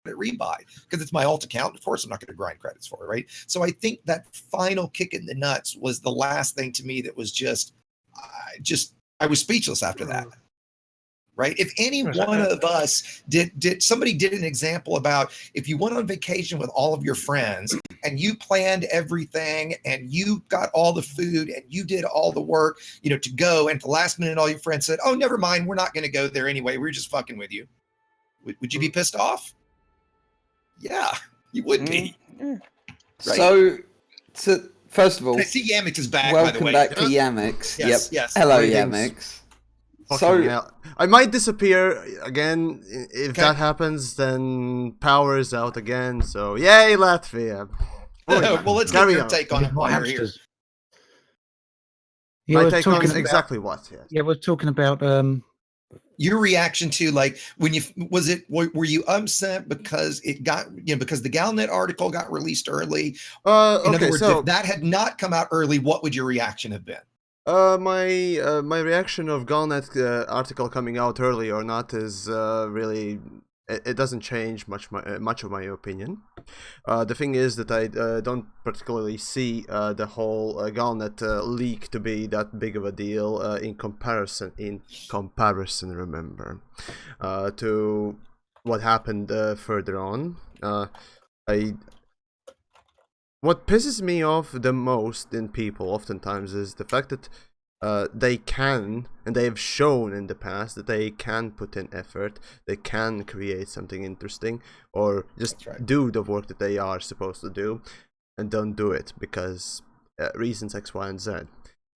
rebuy because it's my alt account. Of course, I'm not going to grind credits for it, right? So I think that final kick in the nuts was the last thing to me that was just I was speechless after that. Right? If any one of us somebody did an example about if you went on vacation with all of your friends and you planned everything and you got all the food and you did all the work, to go, and at the last minute all your friends said, "Oh, never mind, we're not going to go there anyway. We're just fucking with you." Would you be pissed off? Yeah, you would be. Right? So first of all, I see TheYamiks is back. Welcome by the way. back to TheYamiks. Yes. Hello, Greetings. TheYamiks. Fucking hell. I might disappear again. If that happens, then power is out again. So, yay, Latvia. Well, let's get your take on it while you're here. My take on exactly what? Yes. Yeah, we're talking about your reaction to, like, were you upset because it got, because the Galnet article got released early? In other words, if that had not come out early, what would your reaction have been? My reaction of Galnet article coming out early or not is really, it doesn't change much of my opinion. The thing is that I don't particularly see the whole Galnet leak to be that big of a deal in comparison, remember, to what happened further on. What pisses me off the most in people oftentimes is the fact that they can, and they have shown in the past that they can put in effort, they can create something interesting, or just do the work that they are supposed to do, and don't do it because reasons X, Y, and Z.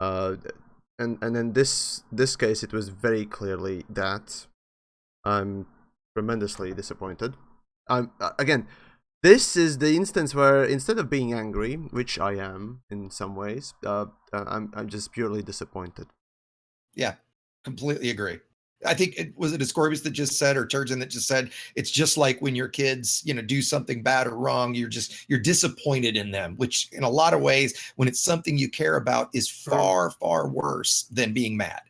And in this case, it was very clearly that. I'm tremendously disappointed. Again, this is the instance where instead of being angry, which I am in some ways, I'm just purely disappointed. Yeah, completely agree. I think was it Ascorbius that just said, or Turgeon that just said, it's just like when your kids, do something bad or wrong, you're disappointed in them, which in a lot of ways, when it's something you care about, is far, far worse than being mad.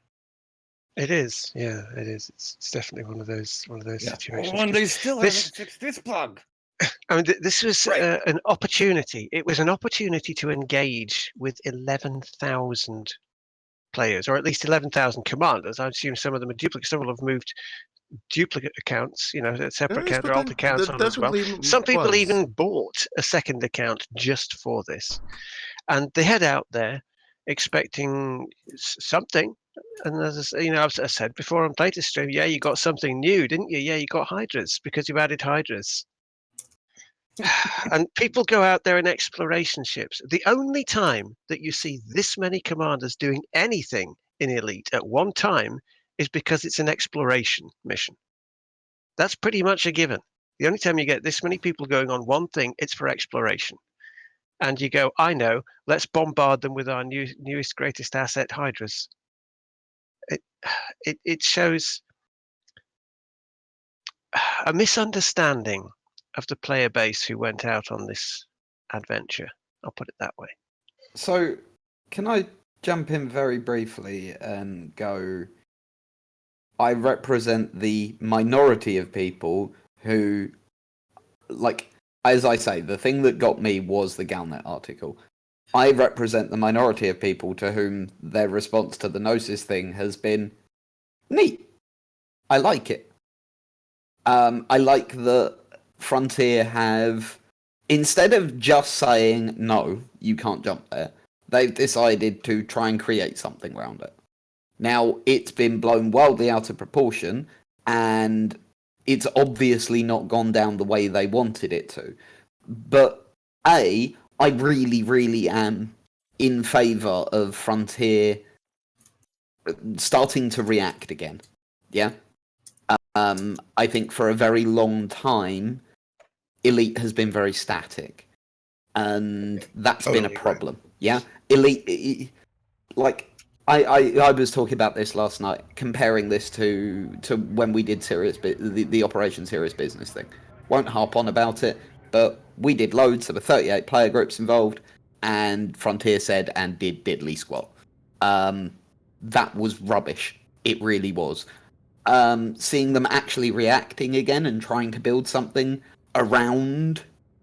It is, yeah, it is. It's definitely one of those situations. When they still haven't fixed this bug. I mean, this was an opportunity. It was an opportunity to engage with 11,000 players, or at least 11,000 commanders. I assume some of them are duplicate. Some will have moved duplicate accounts, separate account, alt accounts on as well. Some people even bought a second account just for this, and they head out there expecting something. And as I've said before on Playtest Stream, yeah, you got something new, didn't you? Yeah, you got Hydras because you added Hydras. And people go out there in exploration ships. The only time that you see this many commanders doing anything in Elite at one time is because it's an exploration mission. That's pretty much a given. The only time you get this many people going on one thing, it's for exploration. And you go, I know, let's bombard them with our newest, greatest asset, Hydras. It shows a misunderstanding of the player base who went out on this adventure. I'll put it that way. So, can I jump in very briefly and go, I represent the minority of people who, like, as I say, the thing that got me was the Galnet article. I represent the minority of people to whom their response to the Gnosis thing has been neat. I like it. I like that Frontier have, instead of just saying, no, you can't jump there, they've decided to try and create something around it. Now, it's been blown wildly out of proportion, and it's obviously not gone down the way they wanted it to. But, I really, really am in favour of Frontier starting to react again. Yeah? I think for a very long time, Elite has been very static. And that's been a problem. Yeah? Elite, like, I was talking about this last night, comparing this to when we did the Operation Serious Business thing. Won't harp on about it, but we did loads. There were 38 player groups involved, and Frontier said and did diddly squat. That was rubbish. It really was. Seeing them actually reacting again and trying to build something, around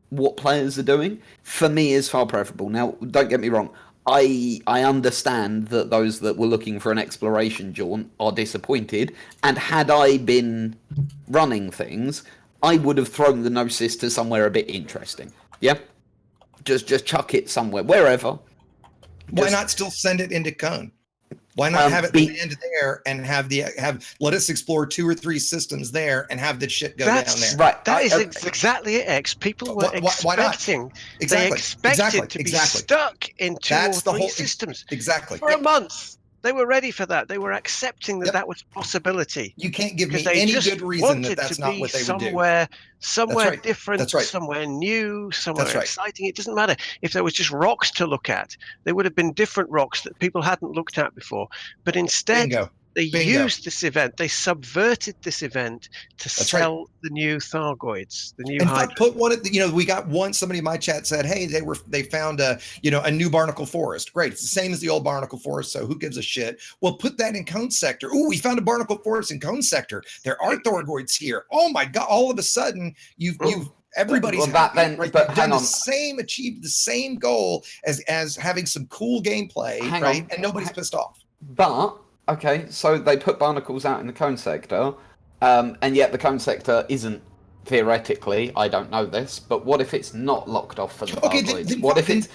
what players are doing, for me is far preferable. Now, don't get me wrong. I understand that those that were looking for an exploration jaunt are disappointed, and had I been running things, I would have thrown the Gnosis to somewhere a bit interesting. Yeah? Just chuck it somewhere, wherever. Why not still send it into Cone? Why not have it land there and let us explore 2 or 3 systems there and have the shit go down there? Right. That is exactly it, X. People were expecting. They expected to be stuck in 2 or 3 systems. Exactly. For a month. They were ready for that. They were accepting that was a possibility. You can't give me any good reason that that's not what they would do. Somewhere different, somewhere new, somewhere exciting. It doesn't matter. If there was just rocks to look at, there would have been different rocks that people hadn't looked at before. But instead, they used this event. They subverted this event to sell the new Thargoids, the new Hydra. Put one at we got one. Somebody in my chat said, "Hey, they found a new Barnacle Forest. Great, it's the same as the old Barnacle Forest. So who gives a shit? Well, put that in Cone Sector. Ooh, we found a Barnacle Forest in Cone Sector. There are Thargoids here. Oh my god! All of a sudden, everybody's happy, achieved the same goal as having some cool gameplay, and nobody's pissed off. But okay, so they put barnacles out in the Cone Sector, and yet the Cone Sector isn't, theoretically, I don't know this, but what if it's not locked off for the Thargoids? What if it's...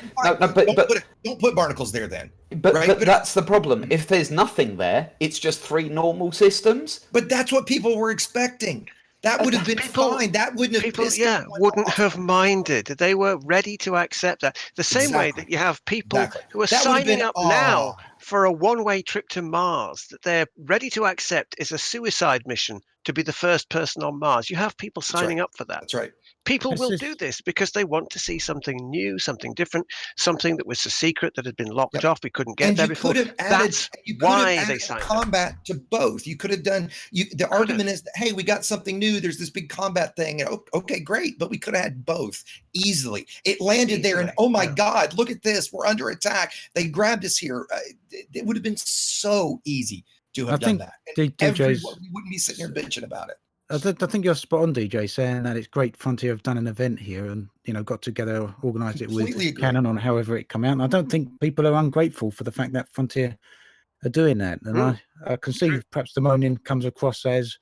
Don't put barnacles there then. But that's the problem. If there's nothing there, it's just 3 normal systems. But that's what people were expecting. That would have been fine. That wouldn't have pissed wouldn't have minded. They were ready to accept that. The same way that you have people who are signing up now for a one-way trip to Mars that they're ready to accept is a suicide mission to be the first person on Mars. You have people signing up for that. That's right. People will do this because they want to see something new, something different, something that was a secret that had been locked off. We couldn't get there before. That's why they signed combat to both. You could have done. The argument is that, hey, we got something new. There's this big combat thing. And, okay, great, but we could have had both easily. It landed there, and oh my God, look at this. We're under attack. They grabbed us here. It would have been so easy to have done that. And we wouldn't be sitting here bitching about it. I think you're spot on, DJ, saying that it's great Frontier have done an event here and got together, organised it with Canon on however it come out. And I don't think people are ungrateful for the fact that Frontier are doing that. And I can see perhaps the moaning comes across as,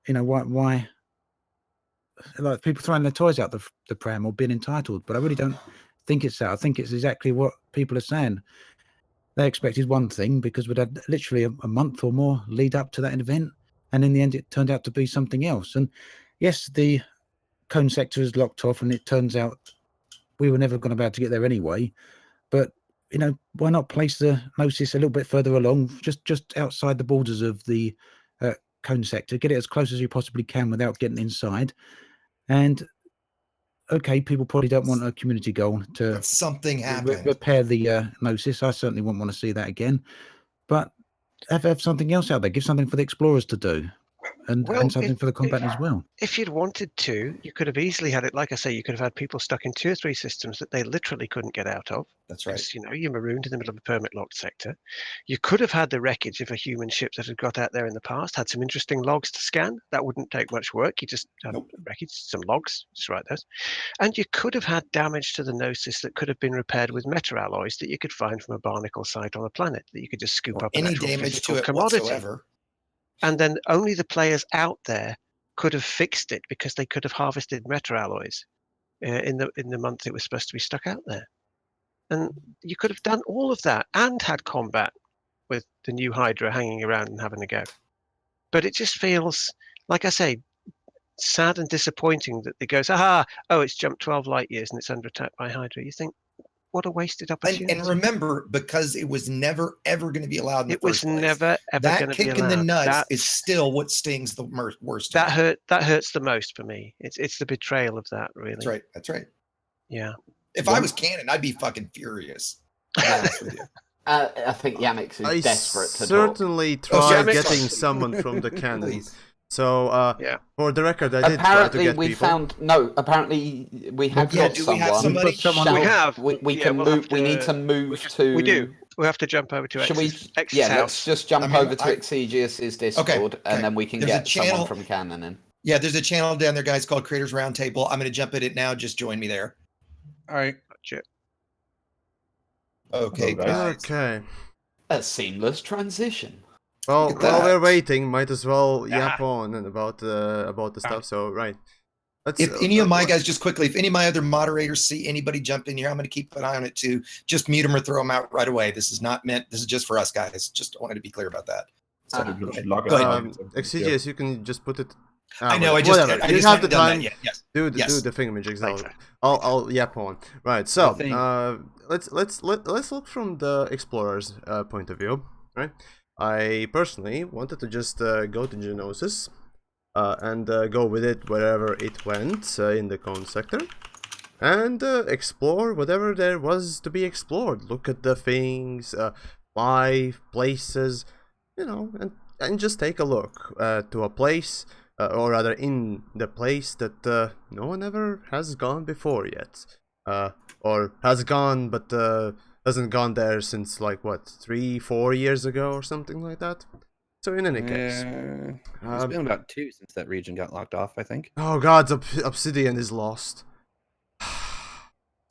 why like people throwing their toys out the pram or being entitled. But I really don't think it's that. I think it's exactly what people are saying. They expected one thing because we'd had literally a month or more lead up to that event. And in the end, it turned out to be something else. And yes, the Cone Sector is locked off, and it turns out we were never going to be able to get there anyway. But, why not place the Gnosis a little bit further along, just outside the borders of the Cone Sector, get it as close as you possibly can without getting inside. And, okay, people probably don't want a community goal to something happen. Repair the Gnosis. I certainly wouldn't want to see that again. But have something else out there. Give something for the explorers to do, and something for the combat as well. If you'd wanted to, you could have easily had it. Like I say, you could have had people stuck in 2 or 3 systems that they literally couldn't get out of. That's right. You're marooned in the middle of a permit-locked sector. You could have had the wreckage of a human ship that had got out there in the past, had some interesting logs to scan. That wouldn't take much work. You just had wreckage, some logs, just write those. And you could have had damage to the Gnosis that could have been repaired with meta-alloys that you could find from a barnacle site on a planet that you could just scoop up. Any damage to it whatsoever. And then only the players out there could have fixed it because they could have harvested meta-alloys in the month it was supposed to be stuck out there. And you could have done all of that and had combat with the new Hydra hanging around and having a go. But it just feels, like I say, sad and disappointing that it goes, it's jumped 12 light years and it's under attack by Hydra. You think, what a wasted opportunity. And remember, because it was never, ever going to be allowed in the first place. It was never, ever going to be allowed. That kick in the nuts is still what stings the worst. That hurts the most for me. It's the betrayal of that, really. That's right. Yeah. If I was canon, I'd be fucking furious. To be honest with you. I think YamiKs is desperate to certainly try getting someone from the canon. So, for the record, I did try to get people. Apparently we have got someone. We have. We can move. We need to move to. We do. We have to jump over to Exigeous. Let's just jump over to Exigeous' Discord, and then we can get someone from Canon in. Yeah, there's a channel down there, guys, called Creators Roundtable. I'm going to jump in it now. Just join me there. All right. Gotcha. Okay, guys. Okay. A seamless transition. Well, while we're that. waiting, might as well yap on and about the stuff. So right. If any of my guys, just quickly, if any of my other moderators see anybody jump in here, I'm going to keep an eye on it too. Just mute them or throw them out right away. This is not meant. This is just for us guys. Just wanted to be clear about that. So Exigeous, you can just put it. I know. I whatever. just you have the time. Yes. Do the thingamajigs. I'll yap on. Right. So let's look from the explorer's point of view. Right. I personally wanted to just go to Genosis. And go with it wherever it went in the cone sector, and explore whatever there was to be explored. Look at the things, fly places, and just take a look to a place, or rather in the place that no one ever has gone before yet, or has gone but hasn't gone there since like what 3-4 years ago or something like that. So in any case, it's been about 2 since that region got locked off, I think. Oh God, Obsidian is lost.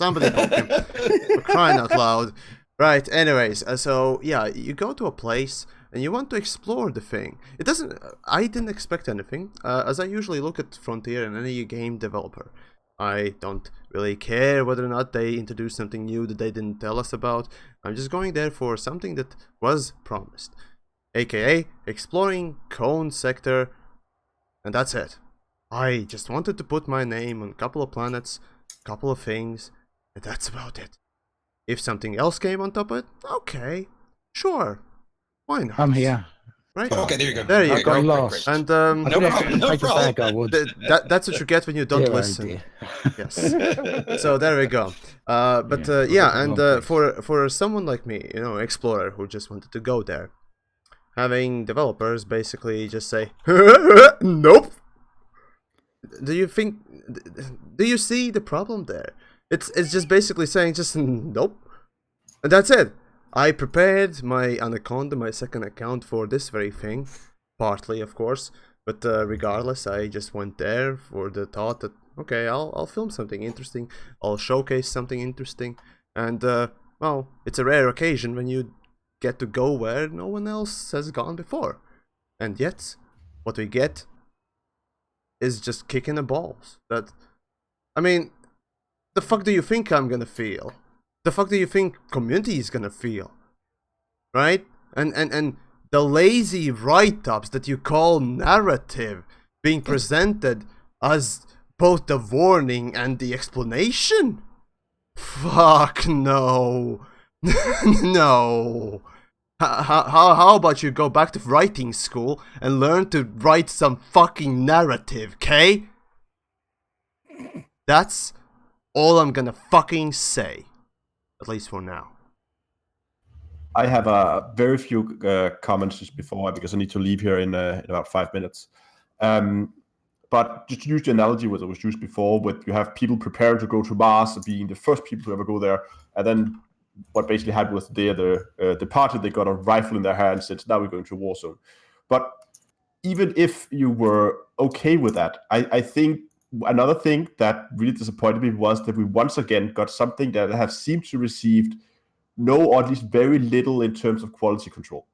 Somebody help him! For crying out loud. Right. Anyways, so yeah, you go to a place and you want to explore the thing. It doesn't. I didn't expect anything, as I usually look at Frontier and any game developer. I don't really care whether or not they introduce something new that they didn't tell us about. I'm just going there for something that was promised. AKA exploring Cone Sector, and that's it. I just wanted to put my name on a couple of planets, a couple of things, and that's about it. If something else came on top of it, okay, sure, why not? I'm here. Right? Okay, there you go. There you I got go. lost. And No problem. that's what you get when you don't listen. Yes. So there we go. For someone like me, explorer who just wanted to go there, having developers basically just say, nope. Do you see the problem there? It's just basically saying just nope. And that's it. I prepared my Anaconda, my second account, for this very thing. Partly, of course. But regardless, I just went there for the thought that, okay, I'll film something interesting. I'll showcase something interesting. And, well, it's a rare occasion when you get to go where no one else has gone before. And yet, what we get is just kicking the balls. The fuck do you think I'm gonna feel? The fuck do you think community is gonna feel? Right? And the lazy write-ups that you call narrative being presented as both the warning and the explanation? Fuck no. No. How about you go back to writing school and learn to write some fucking narrative, okay? That's all I'm gonna fucking say. At least for now. I have very few comments just before, because I need to leave here in about 5 minutes. But just to use the analogy that was used before, with you have people preparing to go to Mars, being the first people to ever go there, and then what basically happened was the party, they got a rifle in their hand and said, now we're going to a war zone. But even if you were okay with that, I think another thing that really disappointed me was that we once again got something that have seemed to received no, or at least very little in terms of quality control.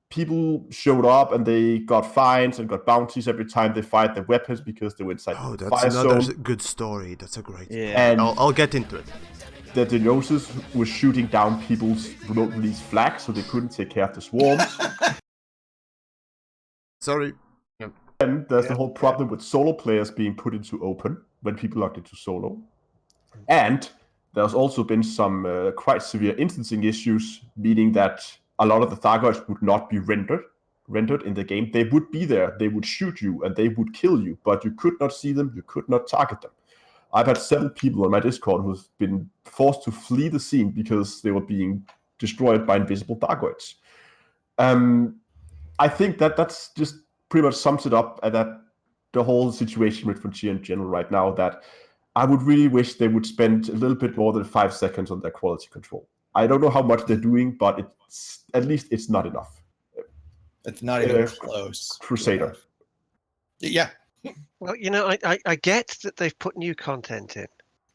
People showed up and they got fines and got bounties every time they fired their weapons because they were inside the fire zone. That's another good story. That's a great story. And I'll get into it. The Genosis was shooting down people's remote release flags so they couldn't take care of the swarms. Sorry. And there's the whole problem with solo players being put into open when people logged into solo. And there's also been some quite severe instancing issues, meaning that a lot of the Thargoids would not be rendered in the game. They would be there, they would shoot you, and they would kill you, but you could not see them, you could not target them. I've had several people on my Discord who've been forced to flee the scene because they were being destroyed by invisible Thargoids. I think that's just pretty much sums it up, that the whole situation with Frontier in general right now, that I would really wish they would spend a little bit more than 5 seconds on their quality control. I don't know how much they're doing, but at least it's not enough. It's not even close. Crusader. Yeah. Well, I get that they've put new content in.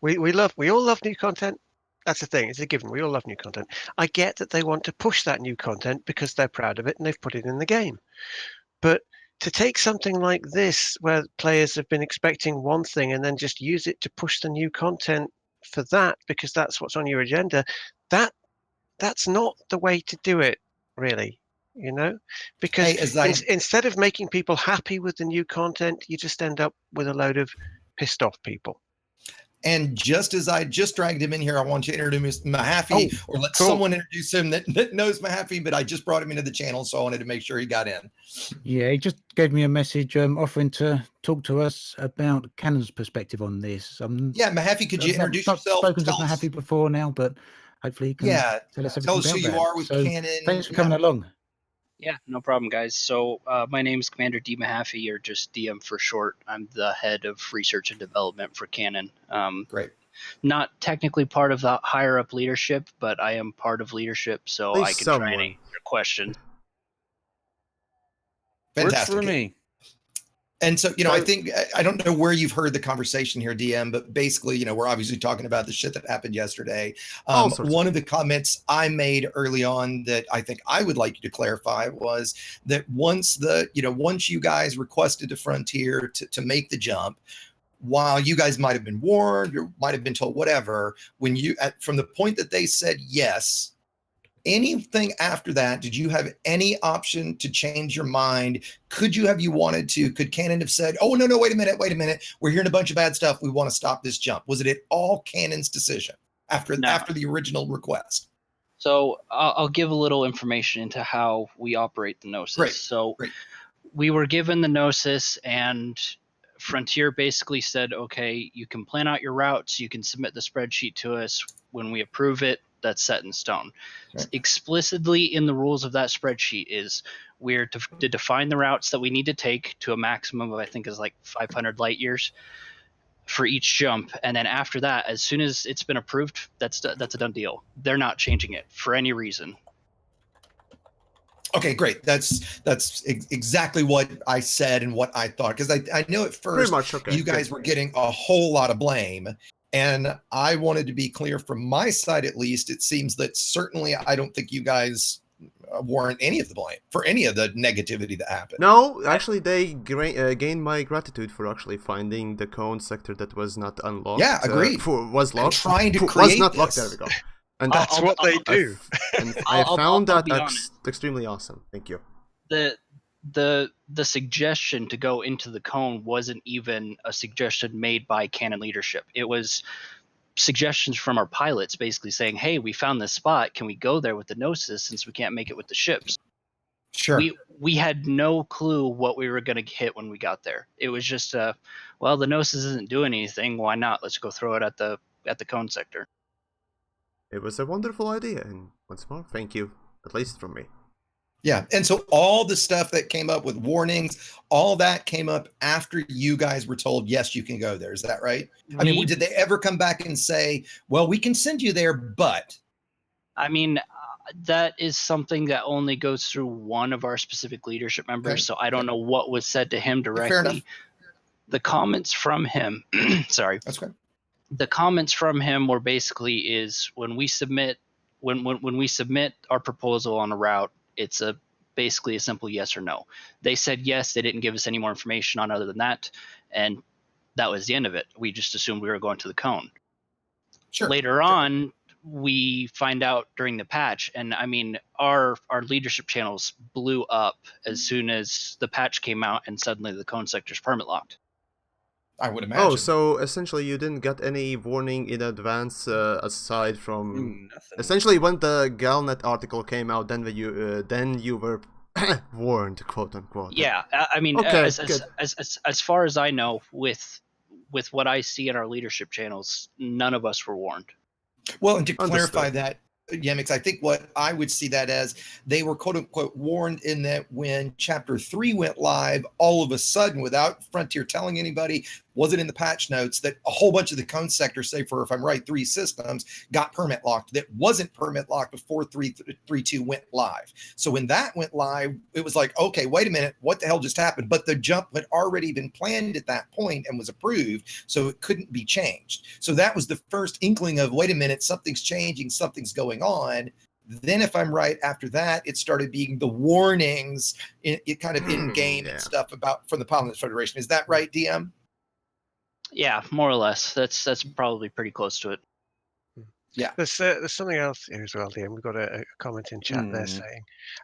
We all love new content. That's the thing. It's a given. We all love new content. I get that they want to push that new content because they're proud of it and they've put it in the game. But to take something like this, where players have been expecting one thing and then just use it to push the new content for that because that's what's on your agenda, that's not the way to do it, really. Because instead of making people happy with the new content, you just end up with a load of pissed off people. And just as I just dragged him in here, I want you to introduce Mahaffey, or let someone introduce him that knows Mahaffey, but I just brought him into the channel, so I wanted to make sure he got in. Yeah, he just gave me a message offering to talk to us about Canon's perspective on this. Yeah, Mahaffey, could you introduce yourself? I've spoken to Mahaffey before now, but hopefully he can tell us everything tell us about who you that. are with Canon. Thanks for coming along. Yeah, no problem, guys. So my name is Commander D. Mahaffey, or just DM for short. I'm the head of research and development for Canon. Great. Not technically part of the higher up leadership, but I am part of leadership, so I can try and answer your questions. Fantastic. Works for me. And so, I think, I don't know where you've heard the conversation here, DM, but basically, we're obviously talking about the shit that happened yesterday. One of the comments I made early on that I think I would like you to clarify was that once you guys requested to Frontier to make the jump, while you guys might have been warned or might have been told whatever, from the point that they said yes, anything after that, did you have any option to change your mind? Could you wanted to? Could Canon have said, oh, no, wait a minute. We're hearing a bunch of bad stuff. We want to stop this jump. Was it at all Canon's decision after the original request? So I'll give a little information into how we operate the Gnosis. Great. We were given the Gnosis, and Frontier basically said, okay, you can plan out your routes. You can submit the spreadsheet to us. When we approve it, that's set in stone. Right. Explicitly in the rules of that spreadsheet is we're to define the routes that we need to take to a maximum of, I think, is like 500 light years for each jump. And then after that, as soon as it's been approved, that's a done deal. They're not changing it for any reason. Okay, great. That's exactly what I said and what I thought, because I know at first you guys were getting a whole lot of blame. And I wanted to be clear from my side, at least. It seems that certainly I don't think you guys warrant any of the blame for any of the negativity that happened. No, actually, they gained my gratitude for actually finding the cone sector that was not unlocked. Yeah, agreed. Was locked. And trying to create was not this. locked. There we go. And that's what they do. I found that extremely awesome. Thank you. The suggestion to go into the cone wasn't even a suggestion made by Canon leadership. It was suggestions from our pilots basically saying, hey, we found this spot. Can we go there with the Gnosis since we can't make it with the ships? Sure. We had no clue what we were going to hit when we got there. It was just, well, the Gnosis isn't doing anything. Why not? Let's go throw it at the cone sector. It was a wonderful idea. And once more, thank you, at least from me. Yeah. And so all the stuff that came up with warnings, all that came up after you guys were told, yes, you can go there. Is that right? I mean, did they ever come back and say, well, we can send you there, but? I mean, that is something that only goes through one of our specific leadership members. Okay. So I don't know what was said to him directly. Fair enough. The comments from him, sorry. That's okay. The comments from him were basically is when we submit our proposal on a route, it's basically a simple yes or no. They said yes. They didn't give us any more information on other than that, and that was the end of it. We just assumed we were going to the cone. Sure. Later on, we find out during the patch, and I mean, our leadership channels blew up as soon as the patch came out, and suddenly the cone sector's permit locked. I would imagine. Oh, so essentially you didn't get any warning in advance aside from nothing. Essentially when the Galnet article came out, then you were warned, quote unquote. Yeah, I mean, okay, as far as I know, with what I see in our leadership channels, none of us were warned. Well, and to clarify that, Yamiks, I think what I would see that as, they were quote unquote warned in that when Chapter 3 went live, all of a sudden, without Frontier telling anybody, wasn't in the patch notes, that a whole bunch of the cone sectors, say for, if I'm right, 3 systems, got permit locked. That wasn't permit locked before 3.2 went live. So when that went live, it was like, okay, wait a minute, what the hell just happened? But the jump had already been planned at that point and was approved, so it couldn't be changed. So that was the first inkling of, wait a minute, something's changing, something's going on. Then, if I'm right, after that, it started being the warnings, it kind of in game and stuff about from the Pilots Federation. Is that right, DM? Yeah, more or less. That's probably pretty close to it. Yeah. There's something else here as well, DM. We've got a comment in chat there saying,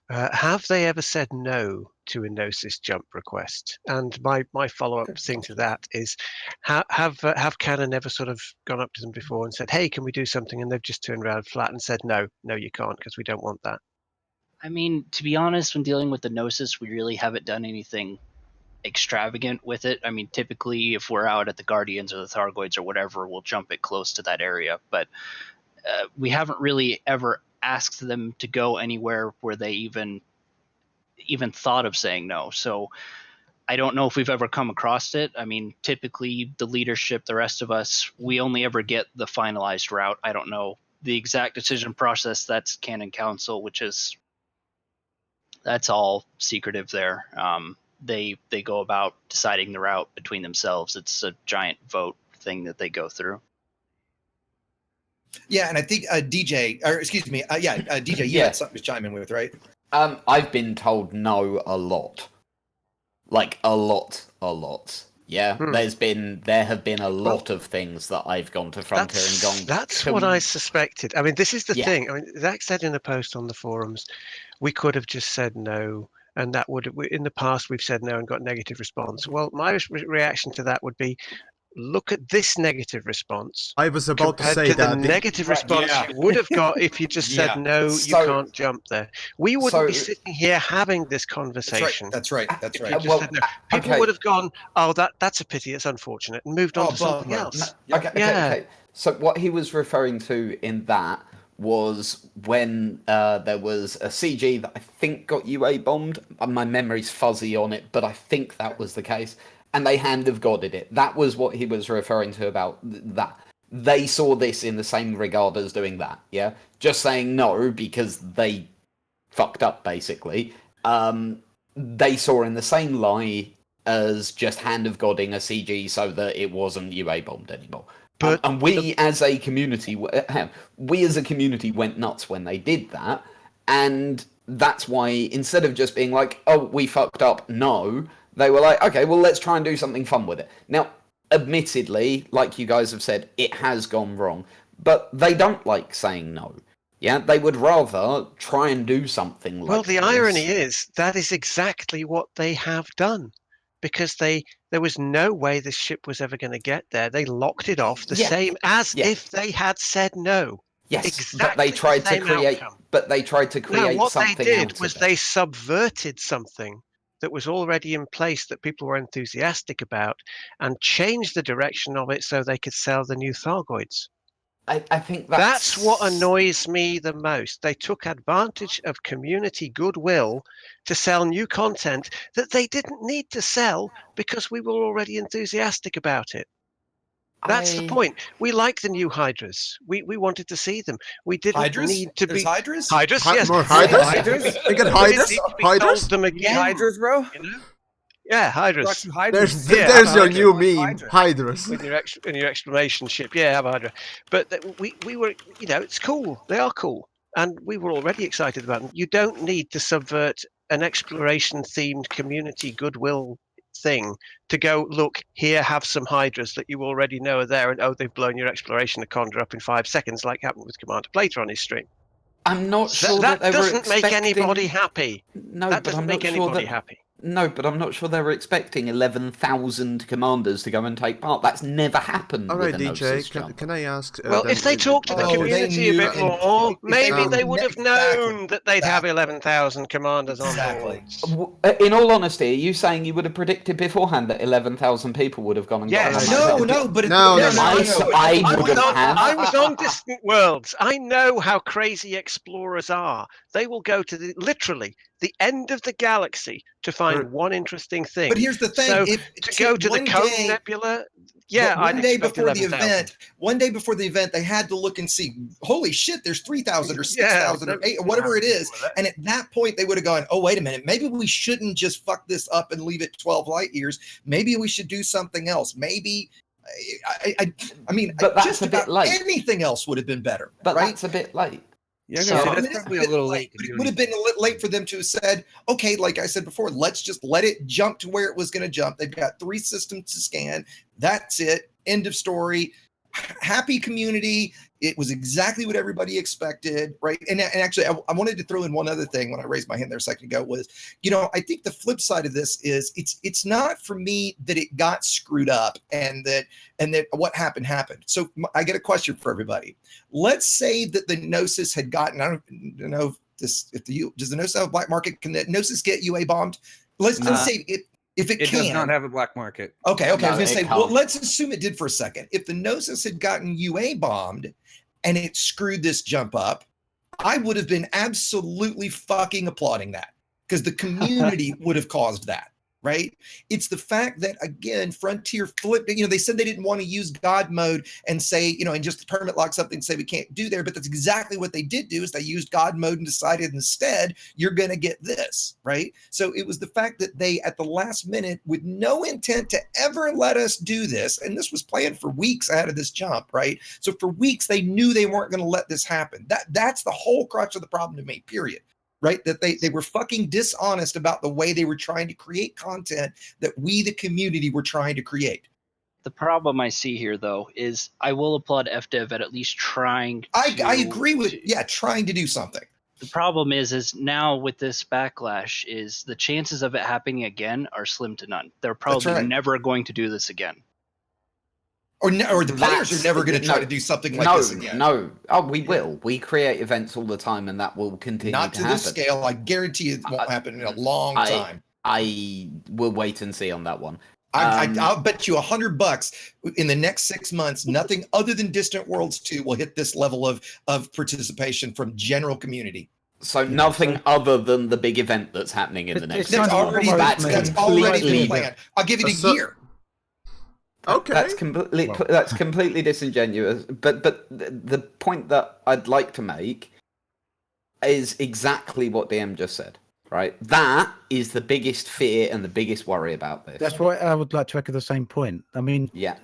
have they ever said no to a Gnosis jump request? And my follow-up thing to that is, have Canon ever sort of gone up to them before and said, hey, can we do something? And they've just turned around flat and said, no, you can't, because we don't want that. I mean, to be honest, when dealing with the Gnosis, we really haven't done anything extravagant with it. I mean, typically if we're out at the Guardians or the Thargoids or whatever, we'll jump it close to that area, but we haven't really ever asked them to go anywhere where they even thought of saying no. So I don't know if we've ever come across it. I mean, typically the leadership, the rest of us, we only ever get the finalized route. I don't know the exact decision process. That's Canon Council, that's all secretive there. They go about deciding the route between themselves. It's a giant vote thing that they go through. Yeah, and I think DJ, or excuse me, DJ, you had something to chime in with, right? I've been told no a lot, like a lot. Yeah, there have been a lot of things that I've gone to Frontier and gone. That's what I suspected. I mean, this is the thing. I mean, Zach said in a post on the forums, we could have just said no, and that would, in the past, we've said no and got negative response. Well, my reaction to that would be, look at this negative response. I was about to say to that the negative response you would have got if you just said no, you can't jump there. We wouldn't be sitting here having this conversation. That's right. Just said no. People would have gone, oh, that's a pity, it's unfortunate, and moved on to something else. Okay. So what he was referring to in that was when there was a CG that I think got UA bombed. My memory's fuzzy on it, but I think that was the case. And they hand of Godded it. That was what he was referring to about that. They saw this in the same regard as doing that, yeah? Just saying no because they fucked up, basically. They saw in the same lie as just hand of Godding a CG so that it wasn't UA bombed anymore. But and we as a community went nuts when they did that. And that's why instead of just being like, oh, we fucked up, no, they were like, okay, well, let's try and do something fun with it. Now, admittedly, like you guys have said, it has gone wrong, but they don't like saying no. Yeah, they would rather try and do something like Well, the irony is that is exactly what they have done, because there was no way this ship was ever going to get there. They locked it off the same as if they had said no. Yes, exactly but they tried to create. Outcome. But they tried to create what something. What they did was they subverted something that was already in place that people were enthusiastic about, and changed the direction of it so they could sell the new Thargoids. I think that's what annoys me the most. They took advantage of community goodwill to sell new content that they didn't need to sell because we were already enthusiastic about it. That's the point. We like the new Hydras. We wanted to see them. We didn't need to be Hydras. Hydras, yes. More Hydras? We got Hydras? Hydras? Them again. Hydras, bro? You know? Yeah, Hydras. There's your new meme, Hydras. In your exclamation ship, yeah, have a Hydra. But we were, it's cool. They are cool, and we were already excited about them. You don't need to subvert an exploration-themed community goodwill thing to go, look, here, have some Hydras that you already know are there, and they've blown your exploration to Condor up in 5 seconds, like happened with Commander Plater on his stream. I'm not sure that they were doesn't make anybody happy. No, that but doesn't I'm make not anybody sure that, happy. No, but I'm not sure they were expecting 11,000 commanders to go and take part. That's never happened. All with right, a DJ, Gnosis jump. can I ask? Well, if they talked to the community a bit more, maybe they would have known that they'd have 11,000 commanders on board. In all honesty, are you saying you would have predicted beforehand that 11,000 people would have gone and Yes. got on that? No, but I was on Distant Worlds. I know how crazy explorers are. They will go to literally the end of the galaxy to find one interesting thing. But here's the thing: so to go to the Cone Nebula, one day before the event, they had to look and see. Holy shit! There's 3,000 or 6,000 or 8, or whatever it is. And at that point, they would have gone, "Oh, wait a minute. Maybe we shouldn't just fuck this up and leave it 12 light years. Maybe we should do something else. Maybe." I mean, but that's just a bit late. Anything else would have been better. But right? that's a bit late. Yeah, that's probably a little late. It would have been late for them to have said, okay, like I said before, let's just let it jump to where it was going to jump. They've got 3 systems to scan. That's it. End of story. Happy community. It was exactly what everybody expected, right? And actually, I wanted to throw in one other thing when I raised my hand there a second ago was, I think the flip side of this is it's not for me that it got screwed up and that what happened. So I get a question for everybody. Let's say that the Gnosis had gotten, I don't know does the Gnosis have a black market? Can the Gnosis get UA bombed? Let's say if it can. It does not have a black market. Okay. I was going to say, well, let's assume it did for a second. If the Gnosis had gotten UA bombed and it screwed this jump up, I would have been absolutely fucking applauding that because the community would have caused that, right? It's the fact that, again, Frontier flipped, they said they didn't want to use God mode and say, and just permit lock something and say we can't do there, but that's exactly what they did do is they used God mode and decided instead you're going to get this, right? So it was the fact that they, at the last minute, with no intent to ever let us do this, and this was planned for weeks ahead of this jump, right? So for weeks, they knew they weren't going to let this happen. That's the whole crux of the problem to me, period. Right, that they were fucking dishonest about the way they were trying to create content that we, the community, were trying to create. The problem I see here, though, is I will applaud FDev at least trying. I agree with trying to do something. The problem is now with this backlash is the chances of it happening again are slim to none. They're probably never going to do this again. Or the players are never going to try to do something like this again. No. Oh, we will. We create events all the time, and that will continue Not to this scale. I guarantee it won't happen in a long time. I will wait and see on that one. I'll bet you $100 in the next 6 months, nothing other than Distant Worlds 2 will hit this level of participation from general community. So nothing other than the big event that's happening in the next. That's already been planned. I'll give it a year. Okay, that's completely disingenuous. But the point that I'd like to make is exactly what DM just said. Right, that is the biggest fear and the biggest worry about this. That's why I would like to echo the same point. I mean, yeah,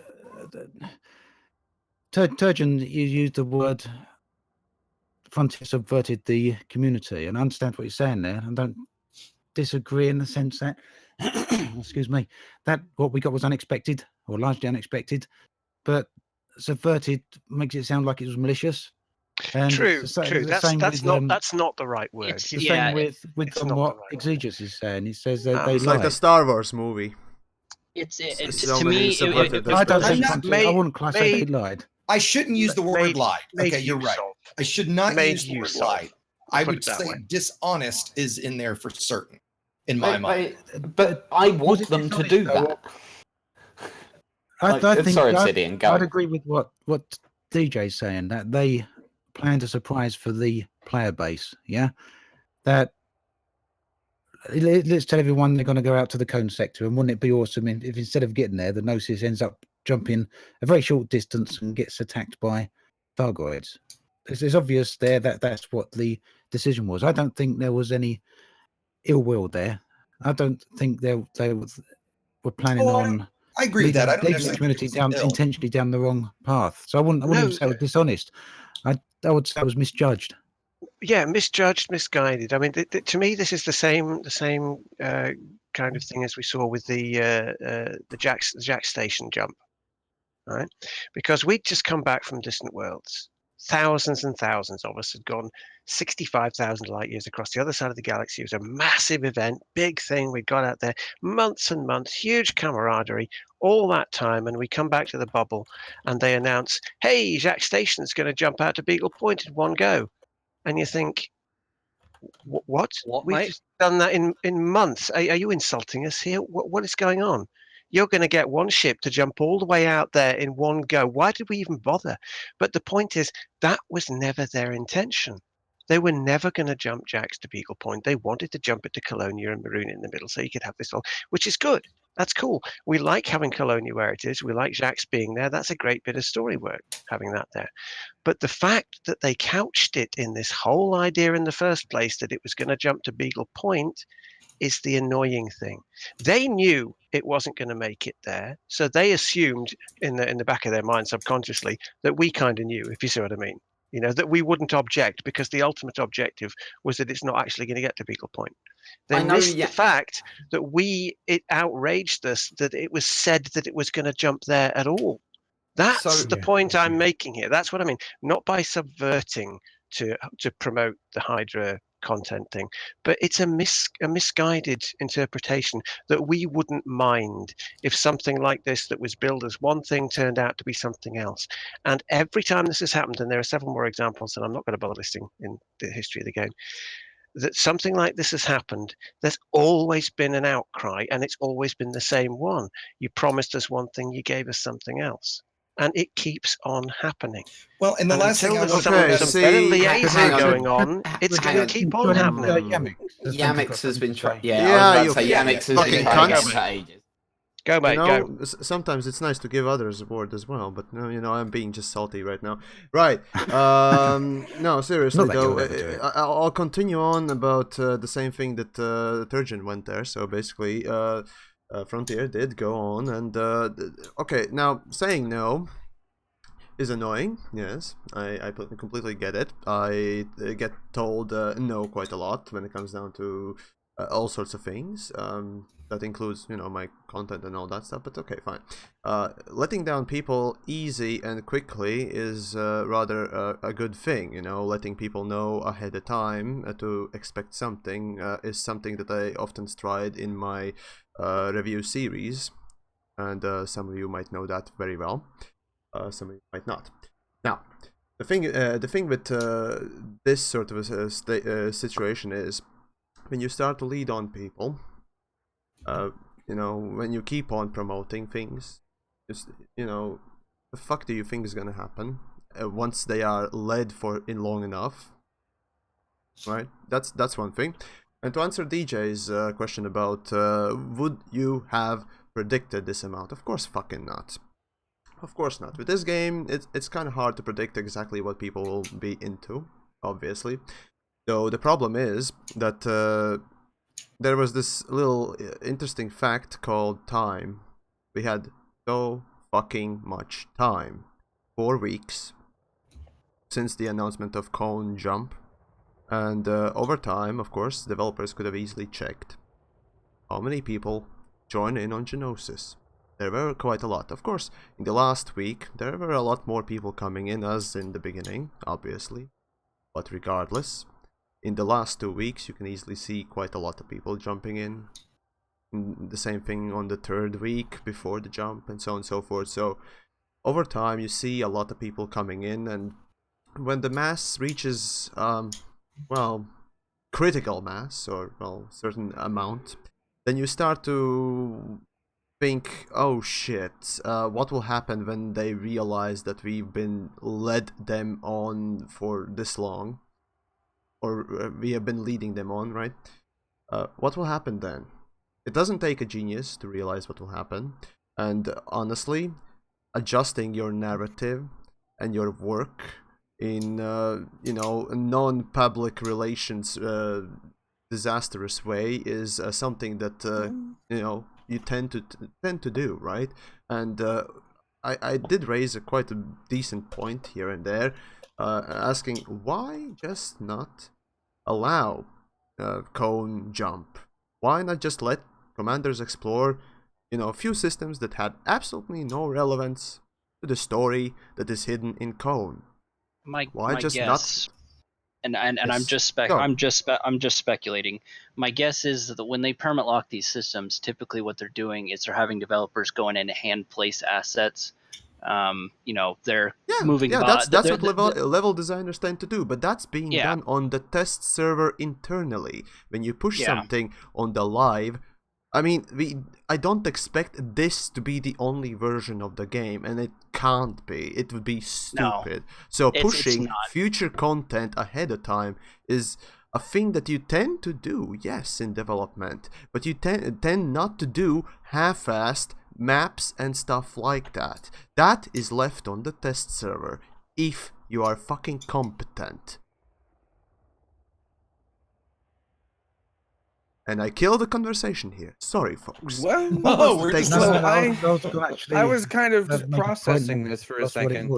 Turgeon, you used the word Frontier subverted the community, and I understand what you're saying there. I don't disagree in the sense that, excuse me, that what we got was unexpected or largely unexpected, but subverted makes it sound like it was malicious. And true. That's not the right word. It's the same with what Exigeous is saying. He says that they it's like the Star Wars movie. To me, I don't think I wouldn't classify they lied. I shouldn't use the word lied. Okay, you're right. I should not use the word lied. I would say dishonest is in there for certain, in my mind. But I want them to do that. I think Obsidian, I'd agree with what DJ's saying, that they planned a surprise for the player base. Yeah, that let's tell everyone they're going to go out to the cone sector, and wouldn't it be awesome if instead of getting there, the Gnosis ends up jumping a very short distance and gets attacked by Thargoids? It's obvious there that that's what the decision was. I don't think there was any ill will there. I don't think they were planning on. I agree with that. I don't leading the community intentionally down the wrong path. So I wouldn't even say it was dishonest. I would say it was misjudged. Yeah, misjudged, misguided. I mean, to me, this is the same kind of thing as we saw with the Jack Station jump, right? Because we'd just come back from Distant Worlds, thousands and thousands of us had gone 65,000 light years across the other side of the galaxy. It was a massive event, big thing. We got out there, months and months, huge camaraderie, all that time. And we come back to the bubble and they announce, hey, Jacques Station's going to jump out to Beagle Point in one go. And you think, what? We've mate? just done that in months. Are you insulting us here? What is going on? You're going to get one ship to jump all the way out there in one go. Why did we even bother? But the point is, that was never their intention. They were never going to jump Jax to Beagle Point. They wanted to jump it to Colonia and Maroon in the middle so you could have this all, which is good. That's cool. We like having Colonia where it is. We like Jax being there. That's a great bit of story work, having that there. But the fact that they couched it in this whole idea in the first place that it was going to jump to Beagle Point is the annoying thing. They knew it wasn't going to make it there, so they assumed in the back of their mind subconsciously that we kind of knew, if you see what I mean. You know, that we wouldn't object because the ultimate objective was that it's not actually going to get to Beagle Point. They missed the fact that it outraged us that it was said that it was going to jump there at all. That's the point I'm making here. That's what I mean. Not by subverting to promote the Hydra content thing, but it's a misguided interpretation that we wouldn't mind if something like this that was billed as one thing turned out to be something else. And every time this has happened, and there are several more examples that I'm not going to bother listing in the history of the game, that something like this has happened, there's always been an outcry, and it's always been the same one. You promised us one thing, you gave us something else. And it keeps on happening. Well, and the last thing I want some better liaison going on, it's going to keep on happening. TheYamiks has been trying. Yeah, TheYamiks has been trying for ages. Go, mate, go. Sometimes it's nice to give others a word as well, but I'm being just salty right now. Right. No, seriously though, I'll continue on about the same thing that Turgeon went there. So basically, Frontier did go on, and okay, now saying no is annoying. Yes, I completely get it. I get told no quite a lot when it comes down to all sorts of things. That includes, my content and all that stuff, but okay, fine. Letting down people easy and quickly is rather a good thing, letting people know ahead of time to expect something is something that I often tried in my review series, and some of you might know that very well, some of you might not. Now, the thing with this sort of a situation is when you start to lead on people, when you keep on promoting things, the fuck do you think is gonna happen once they are led for in long enough, right? That's one thing. And to answer DJ's question about would you have predicted this amount? Of course fucking not. Of course not. With this game, it's kind of hard to predict exactly what people will be into, obviously. Though the problem is that there was this little interesting fact called time. We had so fucking much time. 4 weeks since the announcement of Cone Jump. And over time, of course, developers could have easily checked how many people join in on Genosis. There were quite a lot. Of course, in the last week, there were a lot more people coming in as in the beginning, obviously. But regardless, in the last 2 weeks, you can easily see quite a lot of people jumping in. The same thing on the 3rd week before the jump, and so on and so forth. So, over time, you see a lot of people coming in, and when the mass reaches, critical mass, or, certain amount, then you start to think, oh shit, what will happen when they realize that we've been led them on for this long? Or we have been leading them on, right? What will happen then? It doesn't take a genius to realize what will happen. And honestly, adjusting your narrative and your work in, a non-public relations disastrous way is something that, you tend to do, right? And I did raise quite a decent point here and there, asking why just not allow Cone Jump? Why not just let commanders explore, a few systems that had absolutely no relevance to the story that is hidden in Cone? My just guess, and I'm just speculating. My guess is that when they permit lock these systems, typically what they're doing is they're having developers going in and hand place assets. They're moving. That's what level designers tend to do, but that's being done on the test server internally. When you push something on the live, I mean, I don't expect this to be the only version of the game, and it can't be. It would be stupid. No, so pushing future content ahead of time is a thing that you tend to do, yes, in development, but you tend not to do half-assed maps and stuff like that. That is left on the test server, if you are fucking competent. And I killed the conversation here. Sorry, folks. Well, I was kind of just processing this for a second.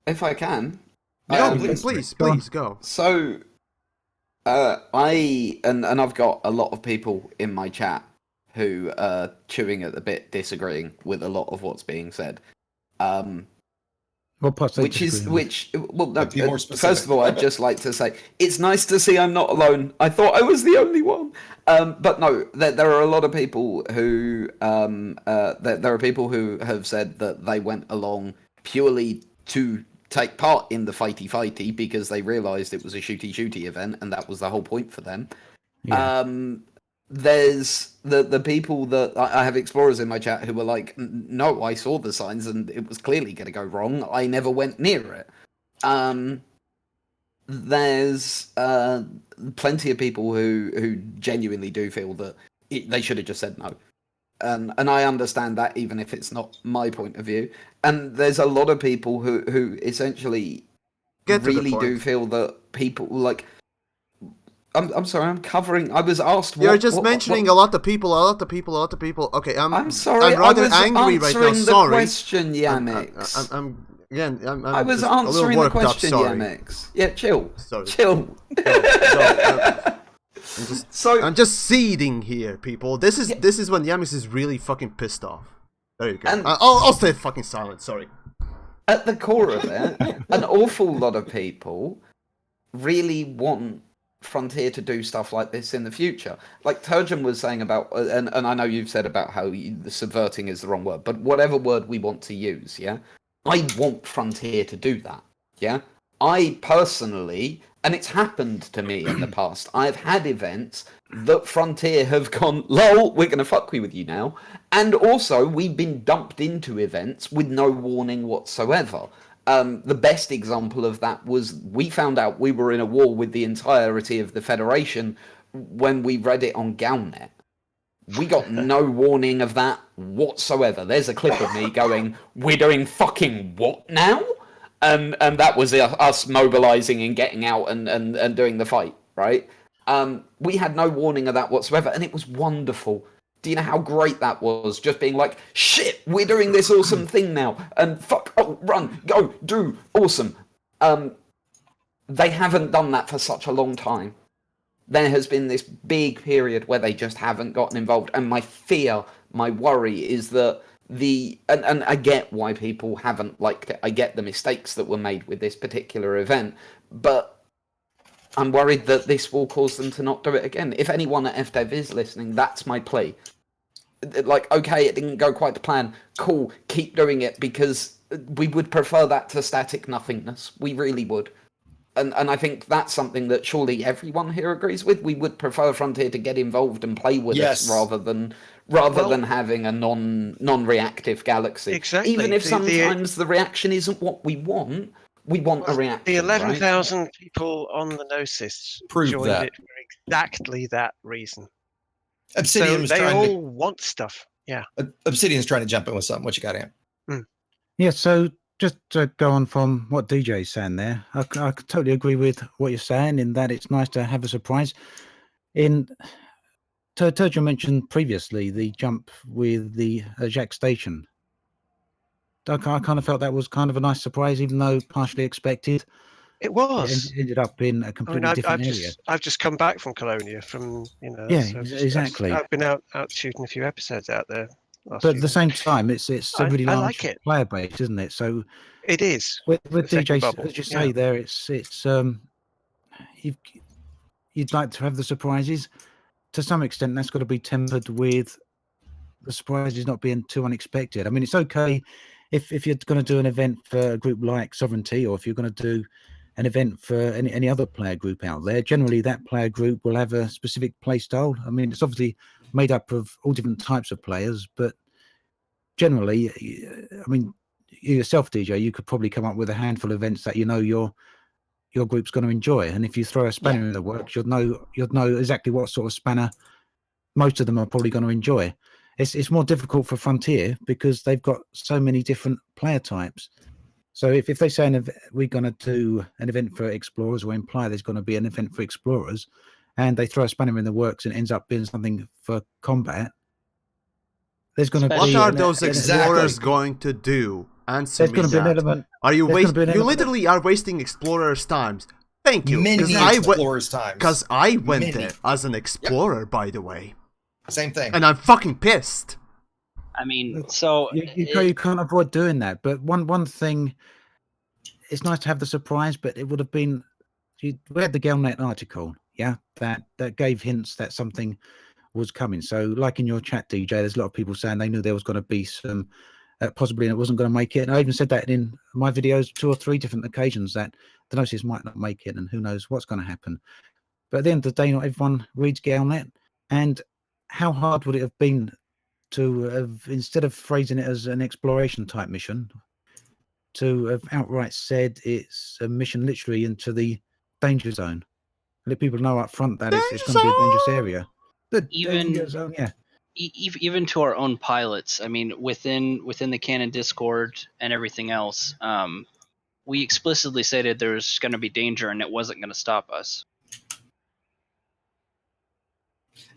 If I can. Please go. So, I've got a lot of people in my chat who are chewing at the bit, disagreeing with a lot of what's being said. First of all, I'd just like to say it's nice to see I'm not alone. I thought I was the only one, but no, there are a lot of people who there are people who have said that they went along purely to take part in the fighty because they realised it was a shooty event and that was the whole point for them. Yeah. There's the people that I have explorers in my chat who were like, no, I saw the signs and it was clearly going to go wrong. I never went near it. There's plenty of people who genuinely do feel that they should have just said no. And I understand that, even if it's not my point of view. And there's a lot of people who essentially really do feel that people like. I'm sorry, I'm covering. I was asked. You're just mentioning a lot of people. Okay, I'm sorry. I'm rather angry right now. Sorry. Question, Yamiks. I'm I was answering the question, Yamiks. Yeah, chill. Sorry. Chill. I'm just seething here, people. This is when Yamiks is really fucking pissed off. There you go. And I'll stay fucking silent. Sorry. At the core of it, an awful lot of people really want Frontier to do stuff like this in the future. Like Turgeon was saying about, and I know you've said about how the subverting is the wrong word, but whatever word we want to use, yeah? I want Frontier to do that, yeah? I personally, and it's happened to me in the past, I've had events that Frontier have gone, lol, we're going to fuck with you now. And also, we've been dumped into events with no warning whatsoever. The best example of that was we found out we were in a war with the entirety of the Federation when we read it on Galnet. We got no warning of that whatsoever. There's a clip of me going, we're doing fucking what now? And that was us mobilizing and getting out and doing the fight, right? We had no warning of that whatsoever, and it was wonderful. Do you know how great that was? Just being like, shit, we're doing this awesome thing now. And fuck, oh, run, go, do, awesome. They haven't done that for such a long time. There has been this big period where they just haven't gotten involved. And my fear, my worry is that and I get why people haven't liked it. I get the mistakes that were made with this particular event. But I'm worried that this will cause them to not do it again. If anyone at FDev is listening, that's my plea. Like, okay, it didn't go quite to plan. Cool, keep doing it, because we would prefer that to static nothingness. We really would. And I think that's something that surely everyone here agrees with. We would prefer Frontier to get involved and play with us rather than having a non-reactive galaxy. Exactly. Even if sometimes the reaction isn't what we want. We want a reaction. The 11,000 people on the Gnosis joined it for exactly that reason. Obsidian they all want stuff. Yeah. Obsidian's trying to jump in with something. What you got, Ian? Yeah, so just to go on from what DJ's saying there, I totally agree with what you're saying in that it's nice to have a surprise. Turgeon mentioned previously the jump with the Jack Station. I kind of felt that was kind of a nice surprise, even though partially expected. It was. It ended up in a completely different area. I've just come back from Colonia, Yeah, exactly. I've been out shooting a few episodes out there. But at the same time, it's a really large like player base, isn't it? So it is. With DJ, as you say, there, it's you'd like to have the surprises. To some extent, that's got to be tempered with the surprises not being too unexpected. I mean, it's okay if you're going to do an event for a group like Sovereignty, or if you're going to do an event for any other player group out there. Generally, that player group will have a specific play style. I mean, it's obviously made up of all different types of players, but generally, I mean, you yourself, DJ, you could probably come up with a handful of events that you know your group's going to enjoy, and if you throw a spanner in the works, you'll know exactly what sort of spanner most of them are probably going to enjoy. It's more difficult for Frontier because they've got so many different player types. So if they say we're going to do an event for Explorers, or imply there's going to be an event for Explorers, and they throw a spanner in the works and it ends up being something for combat, there's going to be... What are those Explorers going to do? Answer me that. Be an element, are you wasting... You literally are wasting Explorers' times. Thank you. Many Explorers' times. Because I went there as an Explorer, by the way. Same thing. And I'm fucking pissed. I mean, so... You can't avoid doing that. But one thing... It's nice to have the surprise, but it would have been... We had the Galnet article, that gave hints that something was coming. So, like in your chat, DJ, there's a lot of people saying they knew there was going to be some... possibly it wasn't going to make it. And I even said that in my videos 2 or 3 different occasions, that the Gnosis might not make it, and who knows what's going to happen. But at the end of the day, not everyone reads Galnet. And how hard would it have been to have, instead of phrasing it as an exploration type mission, to have outright said it's a mission literally into the danger zone? Let people know up front that it's going to be a dangerous area. The danger zone, even to our own pilots, I mean, within the canon Discord and everything else, we explicitly stated there was going to be danger and it wasn't going to stop us.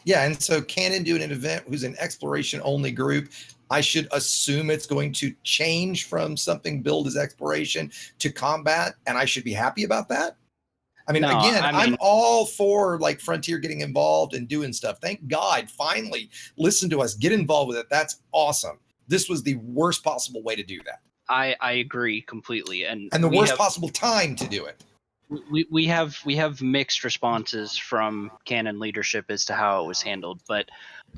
Yeah, and so canon doing an event who's an exploration only group, I should assume it's going to change from something billed as exploration to combat, and I should be happy about that. I mean, I'm all for like Frontier getting involved and doing stuff. Thank God, finally, listen to us, get involved with it. That's awesome. This was the worst possible way to do that. I agree completely, and the worst possible time to do it. We have mixed responses from canon leadership as to how it was handled, but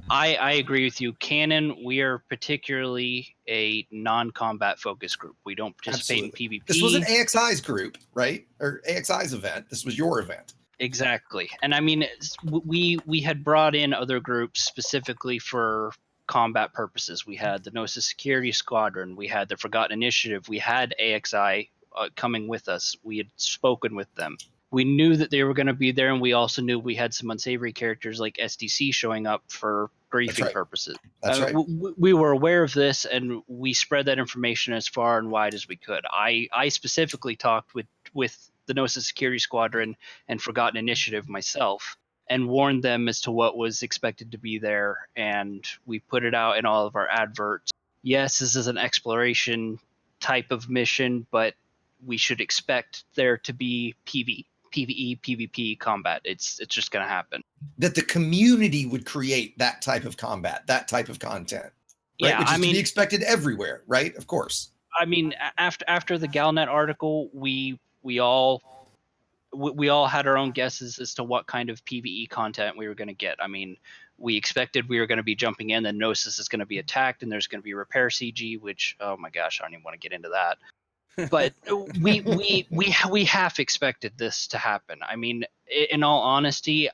I agree with you. Canon, we are particularly a non-combat focused group. We don't participate in PvP. This was an AXI's group, right? Or AXI's event. This was your event. Exactly. And I mean, we had brought in other groups specifically for combat purposes. We had the Gnosis Security Squadron. We had the Forgotten Initiative. We had AXI coming with us. We had spoken with them. We knew that they were going to be there, and we also knew we had some unsavory characters like SDC showing up for briefing purposes. That's right. We were aware of this, and we spread that information as far and wide as we could. I specifically talked with the Gnosis Security Squadron and Forgotten Initiative myself, and warned them as to what was expected to be there, and we put it out in all of our adverts. Yes, this is an exploration type of mission, but we should expect there to be PvE, PvP combat. It's just going to happen. That the community would create that type of combat, that type of content. Right? Yeah, which is to be expected everywhere, right? Of course. I mean, after the Galnet article, we all had our own guesses as to what kind of PvE content we were going to get. I mean, we expected we were going to be jumping in, and Gnosis is going to be attacked, and there's going to be repair CG, which, oh my gosh, I don't even want to get into that. But we half expected this to happen. I mean, in all honesty,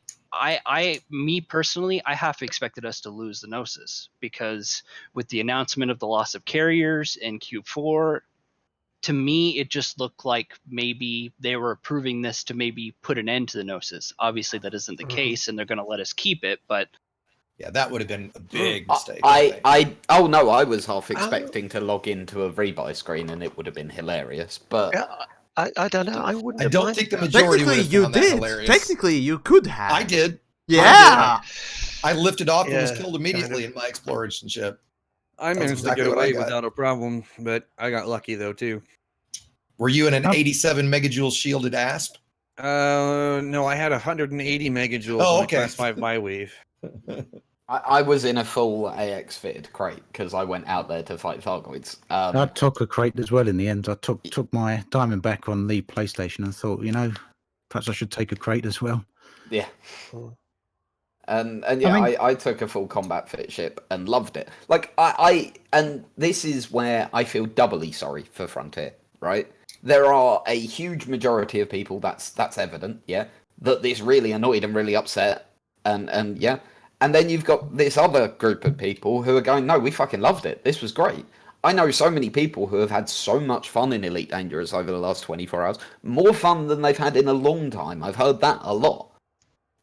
me personally, I half expected us to lose the Gnosis, because with the announcement of the loss of carriers in Q4, to me, it just looked like maybe they were approving this to maybe put an end to the Gnosis. Obviously, that isn't the case, and they're going to let us keep it, but... Yeah, that would have been a big mistake. I was half expecting to log into a rebuy screen, and it would have been hilarious, but... I don't know. I wouldn't. I don't think the majority would have found that hilarious. Technically, you could have. I did. Yeah. I lifted off and was killed immediately in my exploration ship. I managed to get away without a problem, but I got lucky though too. Were you in an 87 megajoule shielded ASP? No, I had 180 megajoules on a class 5 Bywave. I was in a full AX fitted crate because I went out there to fight Thargoids. I took a crate as well in the end. I took my diamond back on the PlayStation and thought, perhaps I should take a crate as well. Yeah. And yeah, I took a full combat fit ship and loved it. Like and this is where I feel doubly sorry for Frontier, right? There are a huge majority of people that's evident, yeah, that this really annoyed and really upset, and yeah. And then you've got this other group of people who are going, no, we fucking loved it. This was great. I know so many people who have had so much fun in Elite Dangerous over the last 24 hours. More fun than they've had in a long time. I've heard that a lot.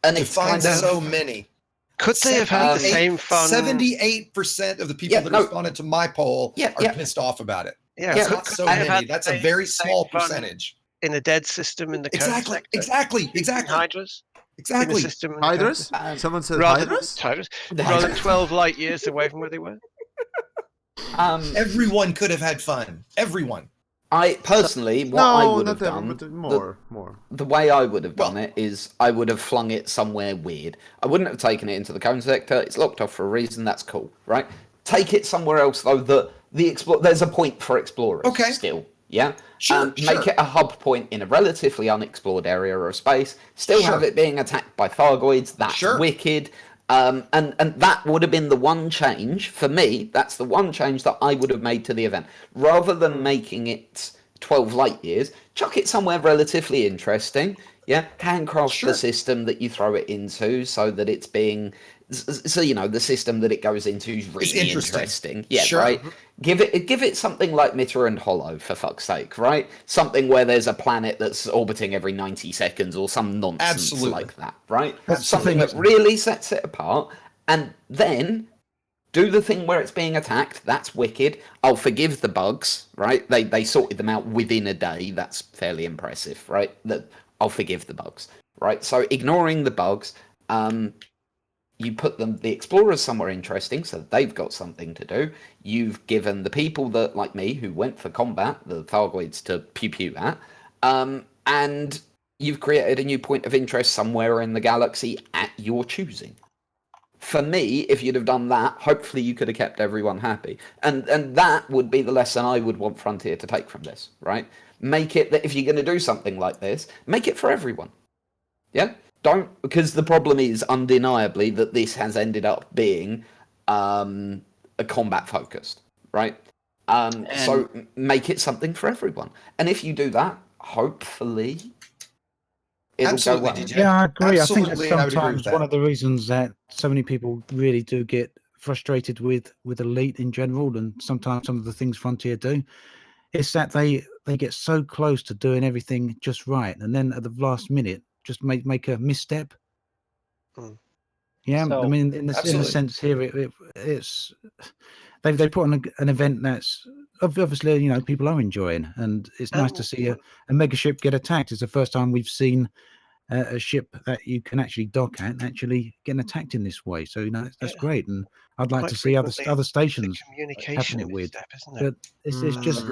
And it's kind of so many. Could they have had the same fun? 78% of the people that responded to my poll are pissed off about it. Yeah, it's not so many. That's a very small percentage. In the dead system, in the exactly. Hydras. Exactly. Hydras? Someone said Hydras? Rather than 12 light years away from where they were. Everyone could have had fun. Everyone. I personally, I would have done, more. The way I would have done it is I would have flung it somewhere weird. I wouldn't have taken it into the cone sector. It's locked off for a reason. That's cool, right? Take it somewhere else though. There's a point for explorers. Okay. Still. Yeah? Sure, Make it a hub point in a relatively unexplored area of space. Still have it being attacked by Thargoids. That's wicked. And that would have been the one change, for me, that's the one change that I would have made to the event. Rather than making it 12 light years, chuck it somewhere relatively interesting. Yeah? Handcraft the system that you throw it into so that it's being... So, the system that it goes into is really interesting. Yeah, right? Give it something like Mitter and Hollow, for fuck's sake, right? Something where there's a planet that's orbiting every 90 seconds or some nonsense like that, right? Something that really sets it apart. And then do the thing where it's being attacked. That's wicked. I'll forgive the bugs, right? They sorted them out within a day. That's fairly impressive, right? I'll forgive the bugs, right? So ignoring the bugs... you put the explorers somewhere interesting so they've got something to do. You've given the people that, like me, who went for combat, the Thargoids to pew-pew at, and you've created a new point of interest somewhere in the galaxy at your choosing. For me, if you'd have done that, hopefully you could have kept everyone happy. And that would be the lesson I would want Frontier to take from this, right? Make it that if you're going to do something like this, make it for everyone. Yeah? Because the problem is undeniably that this has ended up being a combat focused, right? So make it something for everyone. And if you do that, hopefully it'll go well. Yeah, I agree. Absolutely. I think that's sometimes one of the reasons that so many people really do get frustrated with Elite in general, and sometimes some of the things Frontier do, is that they get so close to doing everything just right, and then at the last minute just make a misstep. Yeah, so, I mean, in the sense here, it's they put on an event that's obviously people are enjoying, and it's nice to see a mega ship get attacked. It's the first time we've seen a ship that you can actually dock at actually getting attacked in this way. So that's great, and I'd like to see other stations happen it with. But it's just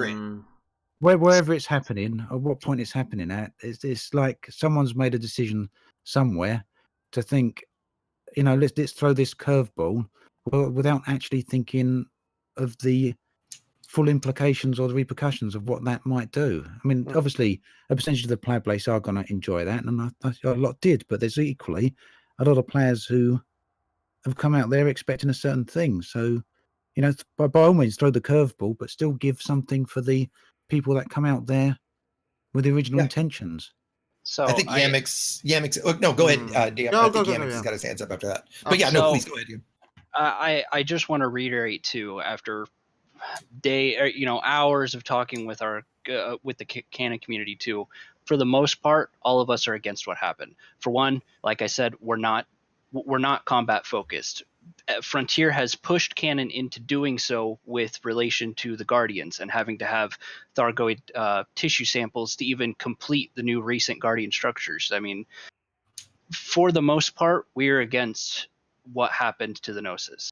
wherever it's happening, or what point it's happening at, it's like someone's made a decision somewhere to think, let's throw this curveball, without actually thinking of the full implications or the repercussions of what that might do. I mean, obviously, a percentage of the player base are going to enjoy that, and a lot did, but there's equally a lot of players who have come out there expecting a certain thing. So, by all means, throw the curveball, but still give something for the people that come out there with the original intentions. So I think YamiKs. Oh, no, go ahead, DM. I think YamiKs has got his hands up after that. But please go ahead. I just want to reiterate too, after hours of talking with our with the canon community too. For the most part, all of us are against what happened. For one, like I said, we're not combat focused. Frontier has pushed canon into doing so with relation to the Guardians and having to have Thargoid tissue samples to even complete the new recent Guardian structures. I mean, for the most part, we're against what happened to the Gnosis.